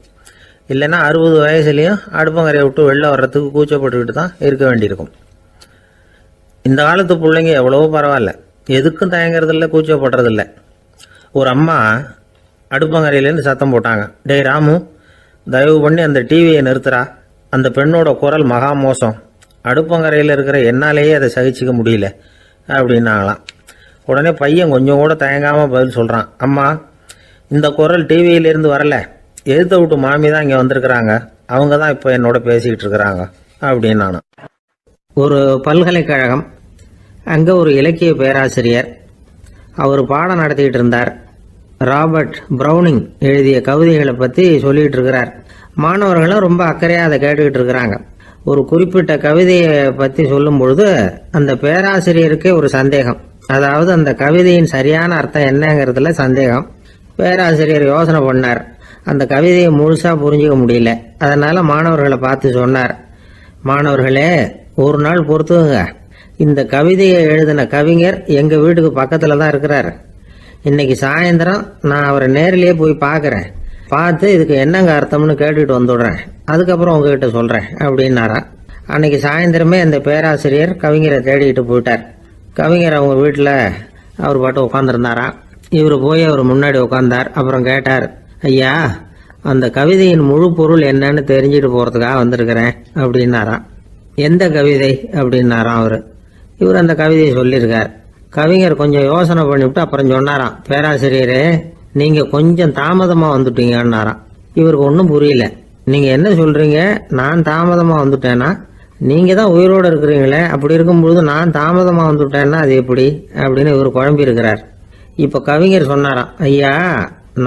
இல்லைன்னா 60 வயசுலேயும் அடுப்பங்கரையை விட்டு வெளில வர்றதுக்கு கூச்சப்பட்டுக்கிட்டு தான் இருக்க வேண்டியிருக்கும். இந்த காலத்து பிள்ளைங்க எவ்வளவோ பரவாயில்ல, எதுக்கும் தயங்குறதில்ல, கூச்சப்படுறதில்ல. ஒரு அம்மா அடுப்பங்கரையிலேருந்து சத்தம் போட்டாங்க, டேய் ராமு, தயவு பண்ணி அந்த டிவியை நிறுத்துறா, அந்த பெண்ணோட குரல் மகா மோசம், அடுப்பங்கரையில் இருக்கிற என்னாலேயே அதை சகிச்சிக்க முடியல அப்படின்னாங்களாம். உடனே பையன் கொஞ்சம் கூட தயங்காமல் பதில் சொல்கிறான், அம்மா இந்த குரல் டிவியிலேருந்து வரல, எதிர்த்த விட்டு மாமி தான் இங்கே வந்திருக்கிறாங்க, அவங்க தான் இப்போ என்னோட பேசிக்கிட்டு இருக்கிறாங்க அப்படின்னு நானும். ஒரு பல்கலைக்கழகம், அங்கே ஒரு இலக்கிய பேராசிரியர், அவர் பாடம் நடத்திக்கிட்டு இருந்தார். ராபர்ட் ப்ரௌனிங் எழுதிய கவிதைகளை பற்றி சொல்லிகிட்டு இருக்கிறார். மாணவர்களும் ரொம்ப அக்கறையாக அதை கேட்டுக்கிட்டு இருக்கிறாங்க. ஒரு குறிப்பிட்ட கவிதையை பற்றி சொல்லும் பொழுது அந்த பேராசிரியருக்கே ஒரு சந்தேகம். அதாவது அந்த கவிதையின் சரியான அர்த்தம் என்னங்கிறதுல சந்தேகம். பேராசிரியர் யோசனை பண்ணார். அந்த கவிதையை முழுசாக புரிஞ்சிக்க முடியல. அதனால் மாணவர்களை பார்த்து சொன்னார், மாணவர்களே, ஒரு நாள் பொறுத்துங்க, இந்த கவிதையை எழுதின கவிஞர் எங்கள் வீட்டுக்கு பக்கத்தில் தான் இருக்கிறார். இன்னைக்கு சாயந்தரம் நான் அவரை நேரிலேயே போய் பார்க்குறேன், பார்த்து இதுக்கு என்னங்க அர்த்தம்னு கேட்டுட்டு வந்துடுறேன், அதுக்கப்புறம் உங்ககிட்ட சொல்கிறேன் அப்படின்னாரா. அன்னைக்கு சாயந்தரமே அந்த பேராசிரியர் கவிஞரை தேடிக்கிட்டு போயிட்டார். கவிஞர் அவங்க வீட்டில் அவர் பாட்டு உட்காந்துருந்தாரா. இவர் போய் அவர் முன்னாடி உட்காந்தார். அப்புறம் கேட்டார், ஐயா, அந்த கவிதையின் முழு பொருள் என்னன்னு தெரிஞ்சுட்டு போகிறதுக்காக வந்திருக்கிறேன் அப்படின்னாராம். எந்த கவிதை அப்படின்னாராம் அவர். இவர் அந்த கவிதையை சொல்லியிருக்கார். கவிஞர் கொஞ்சம் யோசனை பண்ணிவிட்டு அப்புறம் சொன்னாராம், பேராசிரியரே, நீங்கள் கொஞ்சம் தாமதமாக வந்துட்டீங்கன்னாராம். இவருக்கு ஒன்றும் புரியல. நீங்கள் என்ன சொல்கிறீங்க, நான் தாமதமாக வந்துட்டேன்னா? நீங்கள் தான் உயிரோடு இருக்கிறீங்களே, அப்படி இருக்கும்பொழுது நான் தாமதமாக வந்துட்டேன்னா அது எப்படி அப்படின்னு இவர் குழம்பி இருக்கிறார். இப்போ கவிஞர் சொன்னாராம், ஐயா,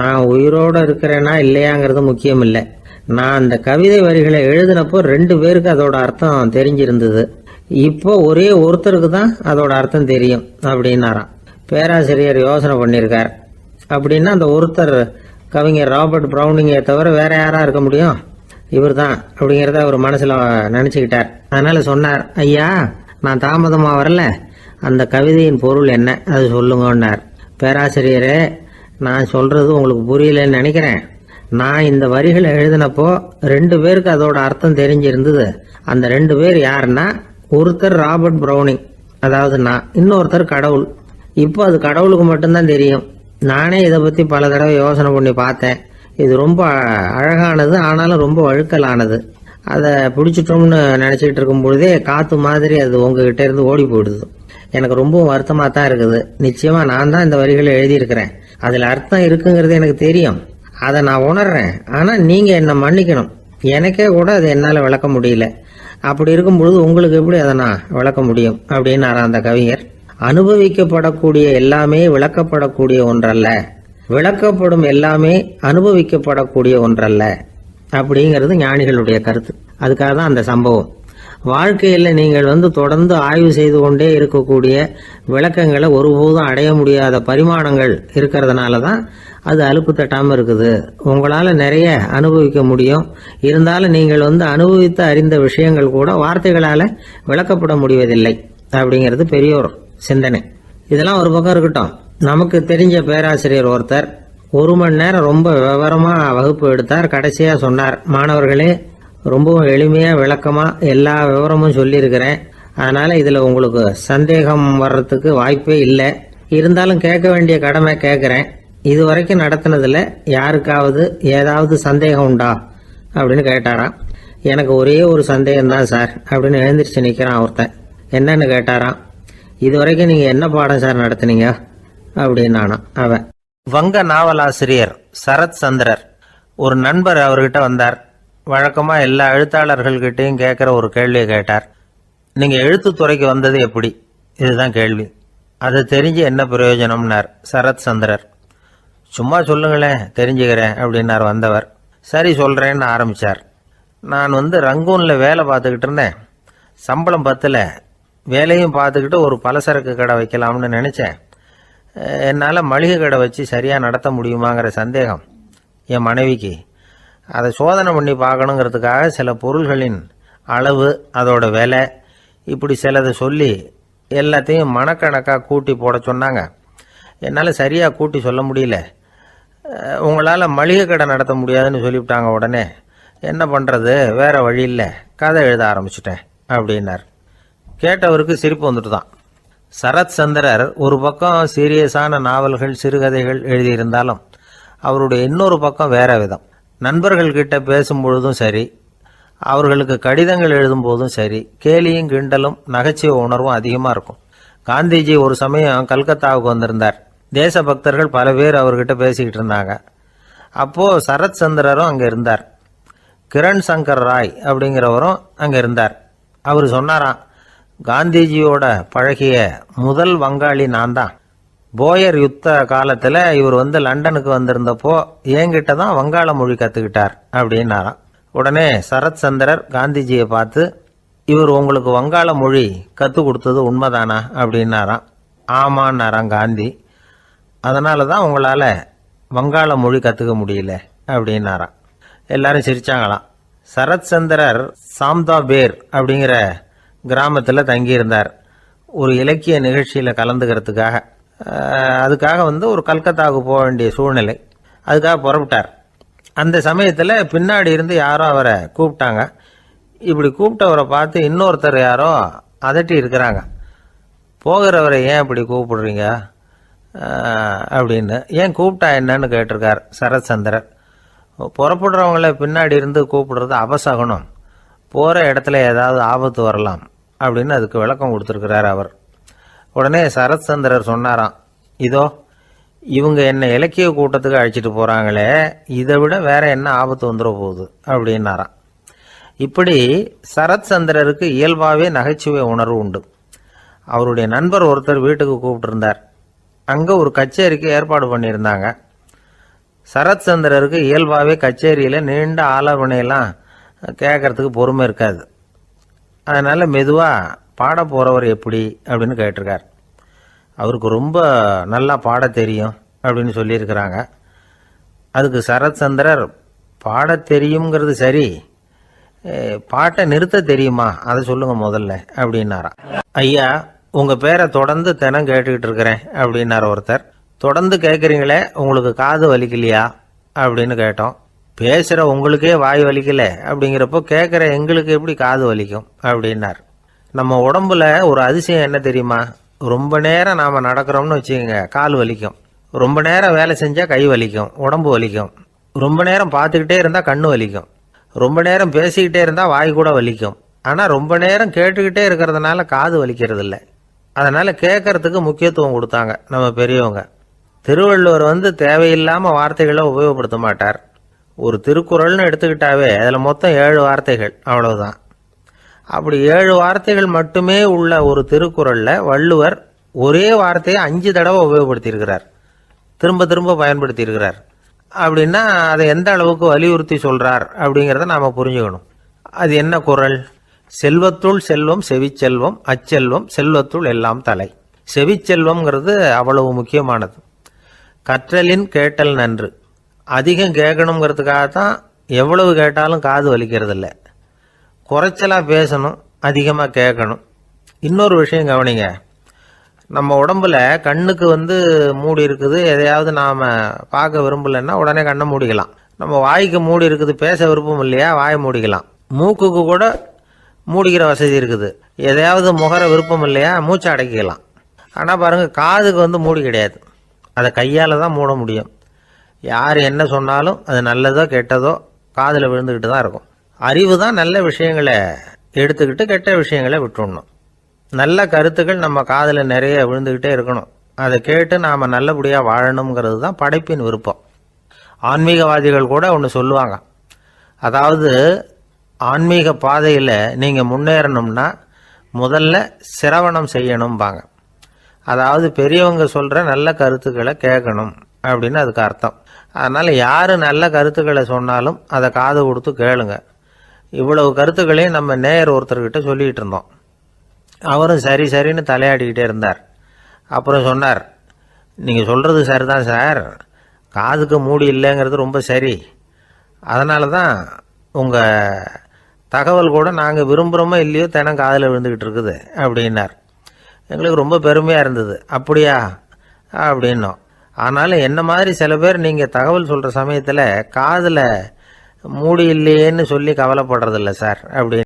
நான் உயிரோடு இருக்கிறேன்னா இல்லையாங்கிறது முக்கியம் இல்லை. நான் அந்த கவிதை வரிகளை எழுதினப்போ 2 பேருக்கு அதோட அர்த்தம் தெரிஞ்சிருந்தது. இப்போ ஒரே ஒருத்தருக்கு தான் அதோட அர்த்தம் தெரியும் அப்படின்னாராம். பேராசிரியர் யோசனை பண்ணியிருக்கார். அப்படின்னா அந்த ஒருத்தர் கவிஞர் ராபர்ட் ப்ரௌனிங்கை தவிர வேற யாரா இருக்க முடியும்? இவர் தான் அப்படிங்கிறத அவர் மனசில் நினச்சிக்கிட்டார். அதனால சொன்னார், ஐயா, நான் தாமதமாக வரல, அந்த கவிதையின் பொருள் என்ன அது சொல்லுங்கன்னார். பேராசிரியரே, நான் சொல்கிறது உங்களுக்கு புரியலன்னு நினைக்கிறேன். நான் இந்த வரிகளை எழுதினப்போ 2 பேருக்கு அதோட அர்த்தம் தெரிஞ்சிருந்தது. அந்த 2 பேர் யாருன்னா, ஒருத்தர் ராபர்ட் ப்ரௌனிங், அதாவது நான், இன்னொருத்தர் கடவுள். இப்போ அது கடவுளுக்கு மட்டும்தான் தெரியும். நானே இதை பற்றி பல தடவை யோசனை பண்ணி பார்த்தேன். இது ரொம்ப அழகானது, ஆனாலும் ரொம்ப வழுக்கலானது. அதை பிடிச்சிட்டோம்னு நினச்சிக்கிட்டு இருக்கும் பொழுதே காற்று மாதிரி அது உங்ககிட்ட இருந்து ஓடி போயிடுது. எனக்கு ரொம்பவும் வருத்தமாக தான் இருக்குது. நிச்சயமாக நான் தான் இந்த வரிகளை எழுதியிருக்கிறேன். அதில் அர்த்தம் இருக்குங்கிறது எனக்கு தெரியும், அதை நான் உணர்றேன். ஆனால் நீங்கள் என்னை மன்னிக்கணும். எனக்கே கூட அதை என்னால் விளக்க முடியல. அப்படி இருக்கும் பொழுது உங்களுக்கு எப்படி அதை நான் விளக்க முடியும் அப்படின்னாரா அந்த கவிஞர். அனுபவிக்கப்படக்கூடிய எல்லாமே விளக்கப்படக்கூடிய ஒன்றல்ல, விளக்கப்படும் எல்லாமே அனுபவிக்கப்படக்கூடிய ஒன்றல்ல அப்படிங்கிறது ஞானிகளுடைய கருத்து. அதுக்காக தான் அந்த சம்பவம். வாழ்க்கையில் நீங்கள் தொடர்ந்து ஆய்வு செய்து கொண்டே இருக்கக்கூடிய விளக்கங்களை ஒருபோதும் அடைய முடியாத பரிமாணங்கள் இருக்கிறதுனால தான் அது அலுப்பு தட்டாமல் இருக்குது. உங்களால் நிறைய அனுபவிக்க முடியும், இருந்தாலும் நீங்கள் அனுபவித்து அறிந்த விஷயங்கள் கூட வார்த்தைகளால் விளக்கப்பட முடிவதில்லை அப்படிங்கிறது பெரியோர் சிந்தனை. இதெல்லாம் ஒரு பக்கம் இருக்கட்டும். நமக்கு தெரிஞ்ச பேராசிரியர் ஒருத்தர் 1 மணி நேரம் ரொம்ப விவரமா வகுப்பு எடுத்தார். கடைசியா சொன்னார், மாணவர்களே, ரொம்பவும் எளிமையா விளக்கமா எல்லா விவரமும் சொல்லியிருக்கிறேன். அதனால இதுல உங்களுக்கு சந்தேகம் வர்றதுக்கு வாய்ப்பே இல்லை. இருந்தாலும் கேட்க வேண்டிய கடமை கேட்கிறேன். இது வரைக்கும் நடத்தினதுல யாருக்காவது ஏதாவது சந்தேகம் உண்டா அப்படின்னு கேட்டாராம். எனக்கு ஒரே ஒரு சந்தேகம் தான் சார் அப்படின்னு எழுந்திரிச்சு நிக்கிறான் ஒருத்தன். என்னன்னு கேட்டாராம். இது வரைக்கும் நீங்க என்ன பாடம் சார் நடத்துனீங்க அப்படின்னானா அவன். வங்க நாவலாசிரியர் சரத் சந்திரர் ஒரு நண்பர் அவர்கிட்ட வந்தார். வழக்கமா எல்லா எழுத்தாளர்கள்கிட்டையும் கேட்குற ஒரு கேள்வியை கேட்டார். நீங்க எழுத்துத்துறைக்கு வந்தது எப்படி? இதுதான் கேள்வி. அது தெரிஞ்சு என்ன பிரயோஜனம்னார் சரத் சந்திரர். சும்மா சொல்லுங்களேன், தெரிஞ்சுக்கிறேன் அப்படின்னார் வந்தவர். சரி சொல்றேன்னு ஆரம்பிச்சார். நான் ரங்கூன்ல வேலை பார்த்துக்கிட்டு இருந்தேன். சம்பளம் பத்தல. வேலையும் பார்த்துக்கிட்டு ஒரு பலசரக்கு கடை வைக்கலாம்னு நினைச்சேன். என்னால் மளிகை கடை வச்சு சரியாக நடத்த முடியுமாங்கிற சந்தேகம் என் மனைவிக்கு. அதை சோதனை பண்ணி பார்க்கணுங்கிறதுக்காக சில பொருள்களின் அளவு, அதோட விலை, இப்படி சிலதை சொல்லி எல்லாத்தையும் மனக்கணக்காக கூட்டி போட சொன்னாங்க. என்னால் சரியாக கூட்டி சொல்ல முடியல. உங்களால் மளிகை கடை நடத்த முடியாதுன்னு சொல்லிவிட்டாங்க. உடனே என்ன பண்ணுறது, வேற வழி இல்லை, கதை எழுத ஆரம்பிச்சிட்டேன் அப்படின்னார். கேட்டவருக்கு சிரிப்பு வந்துட்டு தான். சரத் சந்திரர் ஒரு பக்கம் சீரியஸான நாவல்கள், சிறுகதைகள் எழுதியிருந்தாலும் அவருடைய இன்னொரு பக்கம் வேற விதம். நண்பர்கள் கிட்ட பேசும்பொழுதும் சரி, அவர்களுக்கு கடிதங்கள் எழுதும் போதும் சரி, கேலியும் கிண்டலும் நகைச்சுவை உணர்வும் அதிகமாக இருக்கும். காந்திஜி ஒரு சமயம் கல்கத்தாவுக்கு வந்திருந்தார். தேசபக்தர்கள் பல பேர் அவர்கிட்ட பேசிக்கிட்டு இருந்தாங்க. அப்போ சரத் சந்திரரும் அங்கே இருந்தார். கிரண் சங்கர் ராய் அப்படிங்கிறவரும் அங்கே இருந்தார். அவர் சொன்னாராம், காந்திஜியோட பழகிய முதல் வங்காளி நான் தான். போயர் யுத்த காலத்தில் இவர் லண்டனுக்கு வந்திருந்தப்போ என்கிட்ட தான் வங்காள மொழி கற்றுக்கிட்டார் அப்படின்னாராம். உடனே சரத் சந்திரர் காந்திஜியை பார்த்து, இவர் உங்களுக்கு வங்காள மொழி கற்றுக் கொடுத்தது உண்மைதானா அப்படின்னாராம். ஆமான்னாராம் காந்தி. அதனால தான் உங்களால் வங்காள மொழி கற்றுக்க முடியல அப்படின்னாராம். எல்லாரும் சிரிச்சாங்களாம். சரத் சந்திரர் சாம்தாபேர் அப்படிங்கிற கிராமத்தில் தங்கியிருந்தார் ஒரு இலக்கிய நிகழ்ச்சியில் கலந்துக்கிறதுக்காக. அதுக்காக ஒரு கல்கத்தாவுக்கு போக வேண்டிய சூழ்நிலை. அதுக்காக புறப்பட்டார். அந்த சமயத்தில் பின்னாடி இருந்து யாரோ அவரை கூப்பிட்டாங்க. இப்படி கூப்பிட்டவரை பார்த்து இன்னொருத்தர் யாரோ அதட்டி இருக்கிறாங்க. போகிறவரை ஏன் இப்படி கூப்பிடுறீங்க அப்படின்னு. ஏன் கூப்பிட்டா என்னன்னு கேட்டிருக்கார் சரத் சந்திரர். புறப்படுறவங்கள பின்னாடி இருந்து கூப்பிடுறது அபசகுனம், போகிற இடத்துல ஏதாவது ஆபத்து வரலாம் அப்படின்னு அதுக்கு விளக்கம் கொடுத்துருக்கிறார் அவர். உடனே சரத் சந்திரர் சொன்னாராம், இதோ இவங்க என்ன இலக்கிய கூட்டத்துக்கு அழைச்சிட்டு போகிறாங்களே, இதை விட வேற என்ன ஆபத்து வந்துட போகுது அப்படின்னாராம். இப்படி சரத் சந்திரருக்கு இயல்பாகவே நகைச்சுவை உணர்வு உண்டு. அவருடைய நண்பர் ஒருத்தர் வீட்டுக்கு கூப்பிட்டுருந்தார். அங்கே ஒரு கச்சேரிக்கு ஏற்பாடு பண்ணியிருந்தாங்க. சரத் சந்திரருக்கு இயல்பாகவே கச்சேரியில் நீண்ட ஆலோசனையெல்லாம் கேட்கறதுக்கு பொறுமை இருக்காது. அதனால மெதுவாக பாட போகிறவர் எப்படி அப்படின்னு கேட்டிருக்கார். அவருக்கு ரொம்ப நல்லா பாட தெரியும் அப்படின்னு சொல்லியிருக்கிறாங்க. அதுக்கு சரத் சந்திரர், பாட தெரியுங்கிறது சரி, பாட்டை நிறுத்த தெரியுமா அதை சொல்லுங்க முதல்ல அப்படின்னாராம். ஐயா, உங்கள் பேரை தொடர்ந்து தினம் கேட்டுக்கிட்டு இருக்கிறேன் அப்படின்னார் ஒருத்தர். தொடர்ந்து கேட்குறீங்களே, உங்களுக்கு காது வலிக்கலையா அப்படின்னு கேட்டோம். பேசுகிற உங்களுக்கே வாய் வலிக்கல அப்படிங்கிறப்போ கேட்குற எங்களுக்கு எப்படி காது வலிக்கும் அப்படின்னார். நம்ம உடம்புல ஒரு அதிசயம் என்ன தெரியுமா? ரொம்ப நேரம் நாம் நடக்கிறோம்னு வச்சுக்கோங்க, கால் வலிக்கும். ரொம்ப நேரம் வேலை செஞ்சால் கை வலிக்கும், உடம்பு வலிக்கும். ரொம்ப நேரம் பார்த்துக்கிட்டே இருந்தால் கண்ணு வலிக்கும். ரொம்ப நேரம் பேசிக்கிட்டே இருந்தால் வாய் கூட வலிக்கும். ஆனால் ரொம்ப நேரம் கேட்டுக்கிட்டே இருக்கிறதுனால காது வலிக்கிறது இல்லை. அதனால் கேட்கறதுக்கு முக்கியத்துவம் கொடுத்தாங்க நம்ம பெரியவங்க. திருவள்ளுவர் தேவையில்லாமல் வார்த்தைகளை உபயோகப்படுத்த மாட்டார். ஒரு திருக்குறள்னு எடுத்துக்கிட்டாவே அதில் மொத்தம் 7 வார்த்தைகள், அவ்வளவுதான். அப்படி 7 வார்த்தைகள் மட்டுமே உள்ள ஒரு திருக்குறளில் வள்ளுவர் ஒரே வார்த்தையை 5 தடவை உபயோகப்படுத்தியிருக்கிறார், திரும்ப திரும்ப பயன்படுத்தியிருக்கிறார். அப்படின்னா அதை எந்த அளவுக்கு வலியுறுத்தி சொல்றார் அப்படிங்கிறத நாம புரிஞ்சுக்கணும். அது என்ன குறள்? செல்வத்துள் செல்வம் செவிச்செல்வம், அச்செல்வம் செல்வத்துள் எல்லாம் தலை. செவிச்செல்வம்ங்கிறது அவ்வளவு முக்கியமானது. கற்றலின் கேட்டல் நன்று. அதிகம் கேட்கணுங்கிறதுக்காகத்தான் எவ்வளவு கேட்டாலும் காது வலிக்கிறது இல்லை. குறைச்சலாக பேசணும், அதிகமாக கேட்கணும். இன்னொரு விஷயம் கவனிங்க, நம்ம உடம்புல கண்ணுக்கு மூடி இருக்குது, எதையாவது நாம் பார்க்க விரும்பலைன்னா உடனே கண்ணை மூடிக்கலாம். நம்ம வாய்க்கு மூடி இருக்குது, பேச விருப்பம் இல்லையா, வாயை மூடிக்கலாம். மூக்குக்கு கூட மூடிக்கிற வசதி இருக்குது, எதையாவது முகர விருப்பம் இல்லையா, மூச்சை அடக்கிக்கலாம். ஆனால் பாருங்கள், காதுக்கு மூடி கிடையாது, அதை கையால் தான் மூட முடியும். யார் என்ன சொன்னாலும் அது நல்லதோ கெட்டதோ காதில் விழுந்துக்கிட்டு தான் இருக்கும். அறிவு தான் நல்ல விஷயங்களை எடுத்துக்கிட்டு கெட்ட விஷயங்களை விட்டுடணும். நல்ல கருத்துக்கள் நம்ம காதில் நிறைய விழுந்துக்கிட்டே இருக்கணும். அதை கேட்டு நாம் நல்லபடியாக வாழணுங்கிறது தான் படைப்பின் விருப்பம். ஆன்மீகவாதிகள் கூட ஒன்று சொல்லுவாங்க, அதாவது ஆன்மீக பாதையில் நீங்கள் முன்னேறணும்னா முதல்ல சிரவணம் செய்யணும்பாங்க. அதாவது பெரியவங்க சொல்கிற நல்ல கருத்துக்களை கேட்கணும் அப்படின்னு அதுக்கு அர்த்தம். அதனால் யார் நல்ல கருத்துக்களை சொன்னாலும் அதை காது கொடுத்து கேளுங்க. இவ்வளவு கருத்துக்களையும் நம்ம நேயர் ஒருத்தர்கிட்ட சொல்லிகிட்டு இருந்தோம். அவரும் சரி சரின்னு தலையாடிக்கிட்டே இருந்தார். அப்புறம் சொன்னார், நீங்கள் சொல்கிறது சரிதான் சார், காதுக்கு மூடி இல்லைங்கிறது ரொம்ப சரி. அதனால தான் உங்கள் தகவல் கூட நாங்கள் விரும்புகிறோமோ இல்லையோ தினம் காதில் விழுந்துக்கிட்டு இருக்குது அப்படின்னார். எங்களுக்கு ரொம்ப பெருமையாக இருந்தது. அப்படியா அப்படின்னோம். ஆனாலும் என்ன மாதிரி சில பேர் நீங்கள் தகவல் சொல்கிற சமயத்தில் காதில் மூடி இல்லையேன்னு சொல்லி கவலைப்படுறதில்ல சார் அப்படின்னு